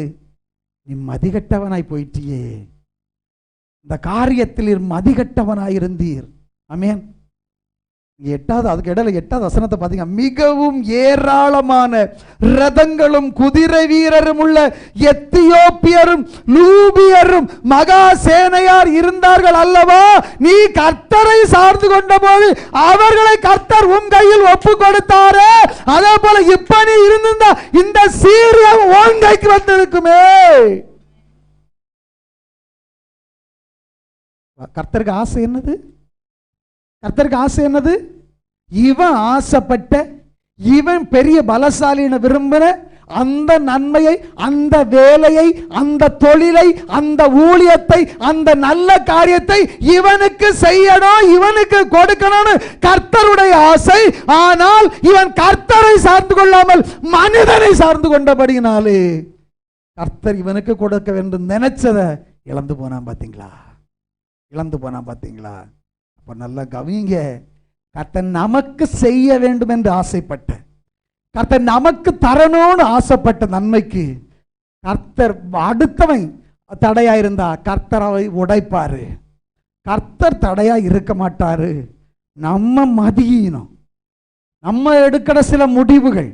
நீ மதிகட்டவனாய் போயிட்டியே. இந்த காரியத்தில் மதிகட்டவனாய் இருந்தீர். ஆமென். அதுக்கு இடையில 8வது வசனத்தை பாத்தீங்க. மிகவும் ஏராளமான ரதங்களும் குதிரை வீரரும் உள்ள எத்தியோப்பியரும் லூபியரும் மகா சேனையார் இருந்தார்கள் அல்லவா? நீ கர்த்தரை சார்ந்து கொண்ட போது அவர்களை கர்த்தர் உன் கையில் ஒப்பு கொடுத்தாரே, அதே போல இப்ப நீ இருந்திருந்தா இந்த சீரியா உன் கைக்கு வந்திருக்குமே. கர்த்தருக்கு ஆசை என்னது? கர்த்தருக்கு ஆசை என்னது? இவன் ஆசைப்பட்ட, இவன் பெரிய பலசாலின விரும்பின அந்த நன்மையை, அந்த வேலையை, அந்த தொழிலை, அந்த ஊழியத்தை, அந்த நல்ல காரியத்தை இவனுக்கு செய்யணும், இவனுக்கு கொடுக்கணும்னு கர்த்தருடைய ஆசை. ஆனால் இவன் கர்த்தரை சார்ந்து கொள்ளாமல் மனிதனை சார்ந்து கொண்டபடியினாலே கர்த்தர் இவனுக்கு கொடுக்க வேண்டும் நினைச்சதை இழந்து போனான். பாத்தீங்களா? இழந்து போனான். பாத்தீங்களா? அப்ப நல்லா கவனிங்க. கர்த்தர் நமக்கு செய்ய வேண்டும் என்று ஆசைப்பட்ட, கர்த்தர் நமக்கு தரணும்னு ஆசைப்பட்ட நன்மைக்கு கர்த்தர் அடுத்தவன் தடையா இருந்தா கர்த்தர் அவை உடைப்பாரு. கர்த்தர் தடையா இருக்க மாட்டாரு. நம்ம மதியினம், நம்ம எடுக்கிற சில முடிவுகள்,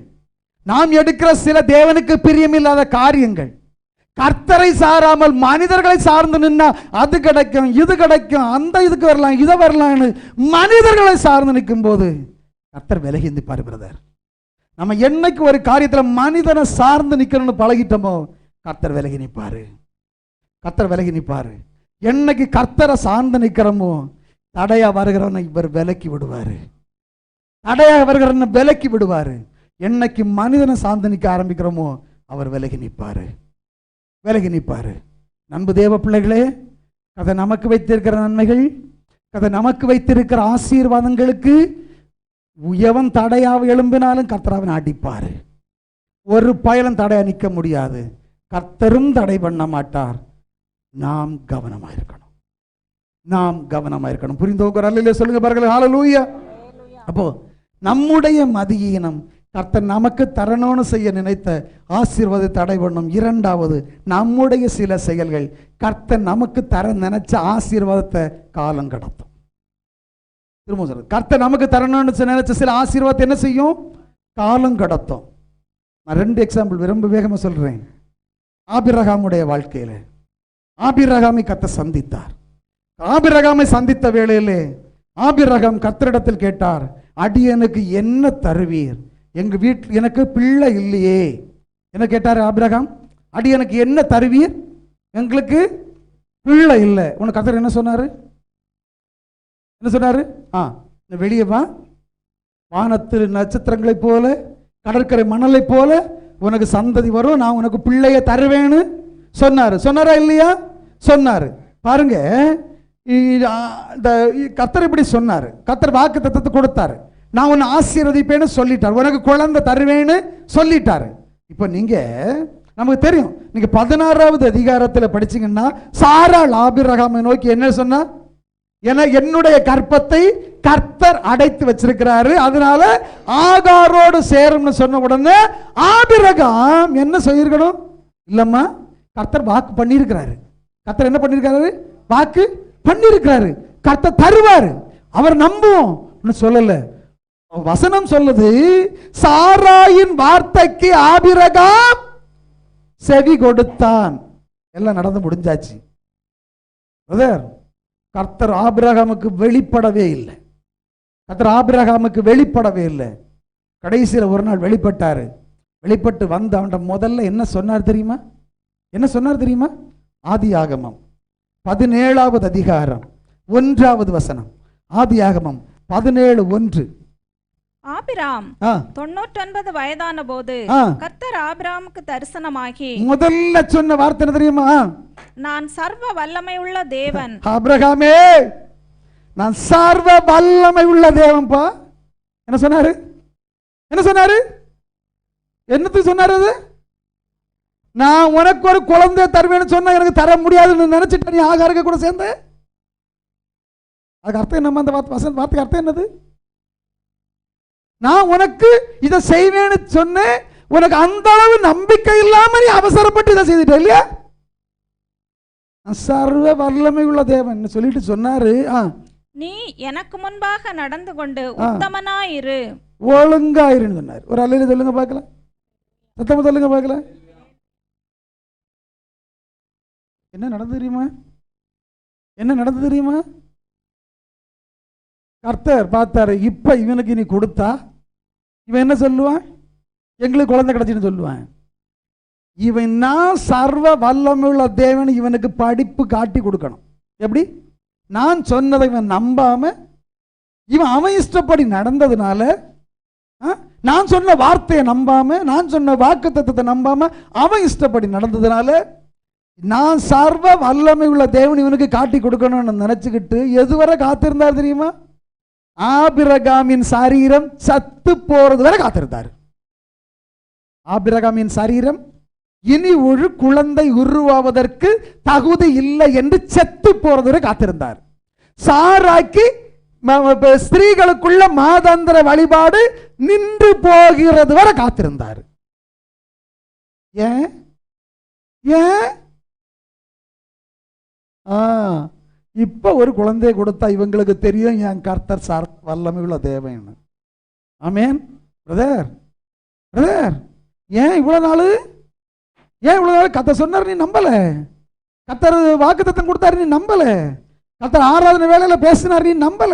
நாம் எடுக்கிற சில தேவனுக்கு பிரியமில்லாத காரியங்கள், கர்த்தரை சாராமல் மனிதர்களை சார்ந்து நின்னா அது கிடைக்கும், இது கிடைக்கும், அந்த இதுக்கு வரலாம், இதை வரலாம்னு மனிதர்களை சார்ந்து நிற்கும் போது கர்த்தர் விலகி நிற்பாரு. பிரதர், நம்ம என்னைக்கு ஒரு காரியத்தில் மனிதனை சார்ந்து நிற்கணும்னு பழகிட்டோமோ கர்த்தர் விலகி நிற்பாரு. கர்த்தர் விலகி நிற்பாரு. என்னைக்கு கர்த்தரை சார்ந்து நிற்கிறோமோ தடையா வருகிறவனை இவர் விலக்கி விடுவாரு. தடையா வருகிறவனை விலக்கி விடுவாரு. என்னைக்கு மனிதனை சார்ந்து நிற்க ஆரம்பிக்கிறோமோ அவர் விலகி நிற்பாரு. விலகி நிற்பாரு. நண்பு தேவ பிள்ளைகளே, கதை நமக்கு வைத்திருக்கிற நன்மைகள், கதை நமக்கு வைத்திருக்கிற ஆசீர்வாதங்களுக்கு எவன் தடையாக எழும்பினாலும் கர்த்தர் அவனை அடிப்பாரு. ஒரு பயலும் தடையா நிற்க முடியாது. கர்த்தரும் தடை பண்ண மாட்டார். நாம் கவனமாயிருக்கணும். நாம் கவனமாயிருக்கணும். புரிந்தவங்க அல்லையிலே சொல்லுங்க பாருங்கள். ஹல்லேலூயா. அப்போ நம்முடைய மதியீனம் கர்த்தர் நமக்கு தரணும்னு செய்ய நினைத்த ஆசீர்வாதத்தை தடை பண்ணும். இரண்டாவது, நம்முடைய சில செயல்கள் கர்த்தர் நமக்கு தர நினைச்ச ஆசீர்வாதத்தை காலம் கடத்தும். திரும்ப சொல்றது, கர்த்தர் நமக்கு தரணும்னு நினைச்ச சில ஆசீர்வாதத்தை என்ன செய்யும்? காலம் கடத்தும். நான் 2 எக்ஸாம்பிள் ரொம்ப வேகமாக சொல்றேன். ஆபிரகாமுடைய வாழ்க்கையில ஆபிரகாமை கர்த்தர் சந்தித்தார். ஆபிரகாமை சந்தித்த வேளையிலே ஆபிரகாம் கர்த்தரிடத்தில் கேட்டார், அடியனுக்கு என்ன தருவீர்? எங்க வீட்டில் எனக்கு பிள்ளை இல்லையே. என்ன கேட்டார் ஆபிரகாம்? அடியனுக்கு என்ன தருவீர்? எங்களுக்கு பிள்ளை இல்லை. உனக்கு கர்த்தர் என்ன சொன்னாரு? என்ன சொன்னாரு? வெளியே வா, வானத்தில் நட்சத்திரங்களை போல கடற்கரை மணலை போல உனக்கு சந்ததி வரும், நான் உனக்கு பிள்ளைய தருவேன்னு சொன்னாரு. சொன்னாரா இல்லையா? சொன்னாரு. பாருங்க, கர்த்தர் இப்படி சொன்னாரு. கர்த்தர் வாக்கு தத்தத்தை கொடுத்தாரு. நான் உன்னை ஆசீர்வதிப்பேன்னு சொல்லிட்டார். உனக்கு குழந்தை தருவேன்னு சொல்லிட்டாரு. இப்போ நீங்க நமக்கு தெரியும், நீங்க 16வது அதிகாரத்தில் படிச்சீங்கன்னா சாராள் ஆபிரகாமை நோக்கி என்ன சொன்னா? என்னுடைய கற்பத்தை கர்த்தர் அடைத்து வச்சிருக்கிறாரு, அதனால ஆகாரோடு சேரும்னு சொன்ன உடனே ஆபிரகாம் என்ன சொல்லியிருக்கணும்? இல்லம்மா, கர்த்தர் வாக்கு பண்ணியிருக்கிறாரு. கர்த்தர் என்ன பண்ணியிருக்காரு? வாக்கு பண்ணியிருக்கிறாரு. கர்த்தர் தருவாரு, அவர் நம்புவோம் சொல்லல. வசனம் சொல்லுது, சாராயின் வார்த்தைக்கு ஆபிரகாம் செவி கொடுத்தான். எல்லாம் நடந்து முடிஞ்சாச்சு. கர்த்தர் ஆபிரகாமுக்கு வெளிப்படவே இல்லை. கர்த்தர் ஆபிரகாமுக்கு வெளிப்படவே இல்லை. கடைசியில் ஒரு நாள் வெளிப்பட்டாரு. வெளிப்பட்டு வந்து அவன் முதல்ல என்ன சொன்னார் தெரியுமா? என்ன சொன்னார் தெரியுமா? ஆதியாகமம் 17வது அதிகாரம் 1வது வசனம். ஆதியாகமம் 17:1. ஆபிராம் 99 வயதான போது கர்த்தர் ஆபிராமுக்கு தரிசனமாகி முதல்ல சொன்ன வார்த்தை என்ன தெரியுமா? நான் சர்வ வல்லமை உள்ள தேவன். ஆபிரகாமே, நான் சர்வ வல்லமை உள்ள தேவன்பா. என்ன சொன்னாரு? என்ன சொன்னாரு? என்னத்துக்கு சொன்னாரு? அது நான் உனக்கு ஒரு குழந்தை தருவேன்னு சொன்னா எனக்கு தர முடியாதுன்னு நினைச்சிட்ட நீ ஆகாரங்க கூட சேர்ந்த. அதுக்கு அர்த்தம் என்னம்மா? அந்த வார்த்தைக்கு அர்த்தம் என்னது? நான் உனக்கு இதை செய்வேன்னு சொன்னேன், உனக்கு அந்த அளவு நம்பிக்கை இல்லாம நீ அவசரப்பட்டு இதை செய்துட்ட இல்லையா? சர்வ வல்லமை உள்ள தேவன் சொல்லிட்டு சொன்னாரு, நீ எனக்கு முன்பாக நடந்து கொண்டு உத்தமனாயிரு, ஒழுங்காயிருன்னு சொன்னார். ஒரு அல்லையில சொல்லுங்க பார்க்கலாம், சத்தமா சொல்லுங்க பார்க்கலாம். என்ன நடந்து தெரியுமா? என்ன நடந்து தெரியுமா? கர்த்தர் பார்த்தாரு, இப்ப இவனுக்கு நீ கொடுத்தா இவன் என்ன சொல்லுவான்? எங்களுக்கு குழந்தை கிடைச்சின்னு சொல்லுவான். இவன் நான் சர்வ வல்லமையுள்ள தேவன், இவனுக்கு படிப்பு காட்டி கொடுக்கணும். எப்படி? நான் சொன்னதை இவன் நம்பாம, இவன் அவன் இஷ்டப்படி நடந்ததுனால, நான் சொன்ன வார்த்தையை நம்பாம, நான் சொன்ன வாக்குத்தத்தத்தை நம்பாம அவன் இஷ்டப்படி நடந்ததுனால, நான் சர்வ வல்லமை உள்ள தேவன் இவனுக்கு காட்டி கொடுக்கணும்னு நினைச்சுக்கிட்டு எதுவரை காத்திருந்தார் தெரியுமா? ஆபிரகாமின் சரீரம் சத்து போறது வரை காத்திருந்தார். ஆபிரகாமின் சரீரம் இனி ஒரு குழந்தை உருவாவதற்கு தகுதி இல்லை என்று செத்து போறது வரை காத்திருந்தார். சாராய்க்கு ஸ்திரீகளுக்குள்ள மாதாந்திர வழிபாடு நின்று போகிறது வரை காத்திருந்தார். ஏன்? ஏன்? இப்ப ஒரு குழந்தையை கொடுத்தா இவங்களுக்கு தெரியும் என் கர்த்தர் வல்லமை உள்ள தேவன். ஆமென். பிரதர் பிரதர், ஏன் இவ்வளவு நாள் கர்த்தர் சொன்னார் நீ நம்பல? கர்த்தர் வாக்குத்தத்தம் கொடுத்தாரு நீ நம்பல? கர்த்தர் ஆராதனை வேலையில பேசினார் நீ நம்பல?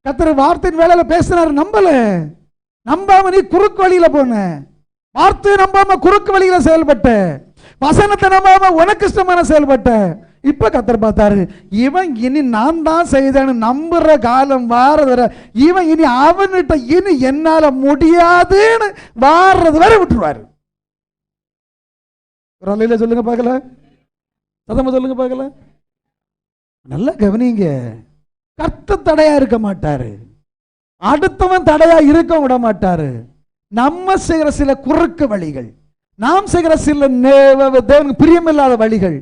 கர்த்தர் வார்த்தையின் வேலையில பேசினார் நம்பல? நம்பாம நீ குறுக்கு வழியில போன, வார்த்தையை நம்பாம குறுக்கு வழியில செயல்பட்ட, வசனத்தை நம்பாம உனக்கு இஷ்டமான செயல்பட்ட. இப்ப கர்த்தர் பார்த்தாரு, இவன் இனி நான் தான் செய்தேன்னு நம்புற காலம் வாரது வரை, இவன் இனி அவன்கிட்ட இனி என்னால முடியாதுன்னு வாரது வரை விட்டுருவாரு. ஒரு அலையில சொல்லுங்க பார்க்கல, சதமா சொல்லுங்க பார்க்கல. நல்லா கவனிங்க, கர்த்தர் தடையா இருக்க மாட்டாரு, அடுத்தவன் தடையா இருக்க விட மாட்டாரு. நம்ம செய்கிற சில குறுக்கு வழிகள், நாம் செய்கிற சில தேவனுக்கு பிரியமில்லாத வழிகள்,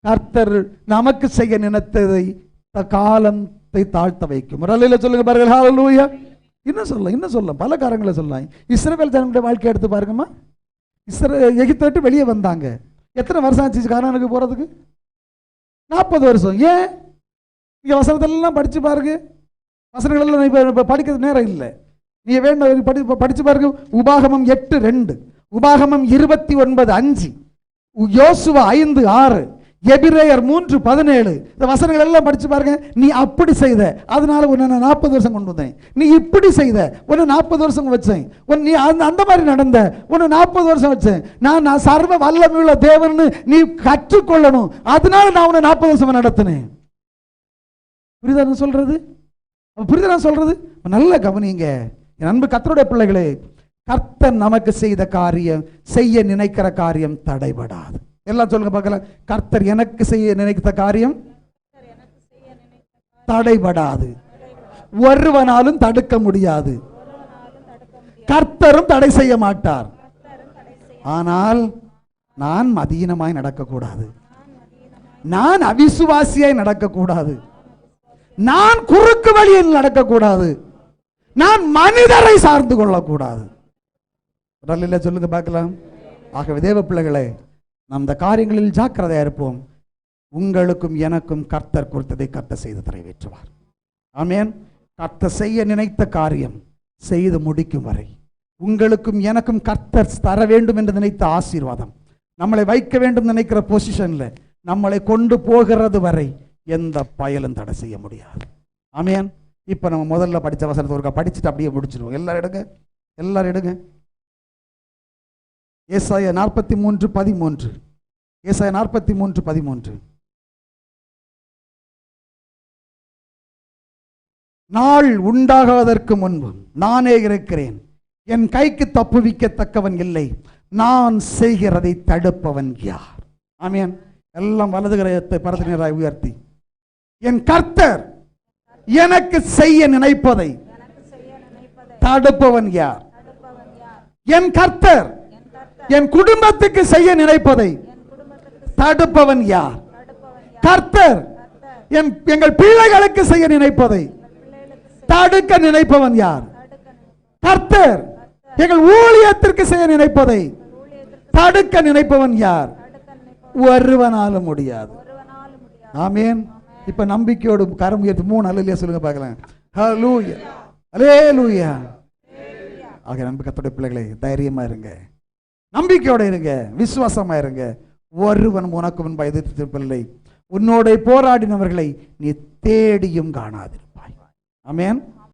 கர்த்தர் நமக்கு செய்ய நினைத்ததை காலத்தை தாழ்த்த வைக்கும். ஒரு அலையில சொல்லுங்க பாருங்க. ஹல்லேலூயா. இன்னும் சொல்ல பல காரணங்களை சொல்லலாம். இஸ்ரவேல் ஜனங்களுடைய வாழ்க்கை எடுத்து பாருங்கம்மா. எகிப்தை விட்டு வெளியே வந்தாங்க. எத்தனை வருஷம் ஆச்சு கானானுக்கு போறதுக்கு? 40 வருஷம். ஏன்? இங்க வசனத்தெல்லாம் படிச்சு பாருங்க. வசனங்கள் எல்லாம் இப்ப படிக்கிறது நேரம் இல்லை. நீ வேண்டாம் படிச்சு பாருங்க. உபாகமம் 8:2, உபாகமம் 29:5, யோசுவா 5:6, எபிரேயர் 3:17. இந்த வசனங்கள் எல்லாம் படிச்சு பாருங்க. நீ அப்படி செய்த, அதனால உன்னை 40 வருஷம் கொண்டு வந்தேன். நீ இப்படி செய்த, உன்னை 40 வருஷம் வச்சேன். நீ அந்த மாதிரி நடந்த, உன்னை 40 வருஷம் வச்சேன். நான் சர்வ வல்லமையுள்ள தேவன் நீ கற்றுக்கொள்ளணும், அதனால நான் உன்னை 40 வருஷம் நடத்தினேன். புரியுதா சொல்றது? புரியுதா சொல்றது? நல்ல கவனிங்க என் அன்பு கர்த்தருடைய பிள்ளைகளே. கர்த்தர் நமக்கு செய்த காரியம், செய்ய நினைக்கிற காரியம் தடைபடாது. எல்லாம் சொல்லுங்க பார்க்கலாம். கர்த்தர் எனக்கு செய்ய நினைத்த காரியம் தடைபடாது, ஒருவனாலும் தடுக்க முடியாது. கர்த்தரும் தடை செய்ய மாட்டார். ஆனால் நான் மதீனமாய் நடக்கக்கூடாது, நான் அவிசுவாசியாய் நடக்கக்கூடாது, நான் குறுக்கு வழியில் நடக்கக்கூடாது, நான் மனிதரை சார்ந்து கொள்ளக்கூடாது. சொல்லுங்க பார்க்கலாம். ஆகவே தேவ பிள்ளைகளே, நாம் இந்த காரியங்களில் ஜாக்கிரதையா இருப்போம். உங்களுக்கும் எனக்கும் கர்த்தர் கொடுத்ததை கர்த்தர் செய்து நிறைவேற்றுவார். ஆமென். கர்த்தர் செய்ய நினைத்த காரியம் செய்து முடிக்கும் வரை, உங்களுக்கும் எனக்கும் கர்த்தர் தர வேண்டும் என்று நினைத்த ஆசீர்வாதம், நம்மளை வைக்க வேண்டும் நினைக்கிற பொசிஷன்ல நம்மளை கொண்டு போகிறது வரை எந்த பயலும் தடை செய்ய முடியாது. ஆமென். இப்ப நம்ம முதல்ல படிச்ச வசனத்தை ஒருக்கா படிச்சுட்டு அப்படியே முடிச்சிருவோம். எல்லாரும் எடுங்க. ஏசாயா 43:13. ஏசாயா 43:13. நாள் உண்டாகாதற்கு முன்பு நானே இருக்கிறேன், என் கைக்கு தப்புவிக்கத்தக்கவன் இல்லை, நான் செய்கிறதை தடுப்பவன் யார்? ஆமென். எல்லாம் வலது கரத்தை பரத்தினராய் உயர்த்தி, என் கர்த்தர் எனக்கு செய்ய நினைப்பதை தடுப்பவன் யார்? என் கர்த்தர் என் குடும்பத்துக்கு செய்ய நினைப்பதை தடுப்பவன் யார்? கர்த்தர் எங்கள் பிள்ளைகளுக்கு செய்ய நினைப்பதை தடுக்க நினைப்பவன் யார்? கர்த்தர் எங்கள் ஊழியத்திற்கு செய்ய நினைப்பதை தடுக்க நினைப்பவன் யார்? ஒருவனாலும் முடியாது. ஆமென். இப்ப நம்பிக்கையோடு கரம் உயர்த்தி 3 அல்லேலூயா சொல்லுங்க பார்க்கலாம். ஹல்லேலூயா, அல்லேலூயா. ஆக நம்பி கர்த்தருடைய பிள்ளைகளே, தைரியமா இருங்க, நம்பிக்கையோட இருங்க, விசுவாசமா இருங்க. ஒருவன் உனக்கு முன்பாக எதிர்த்திருப்பதில்லை, உன்னோட போராடினவர்களை நீ தேடியும் காணாதிருப்பாய். ஆமென்.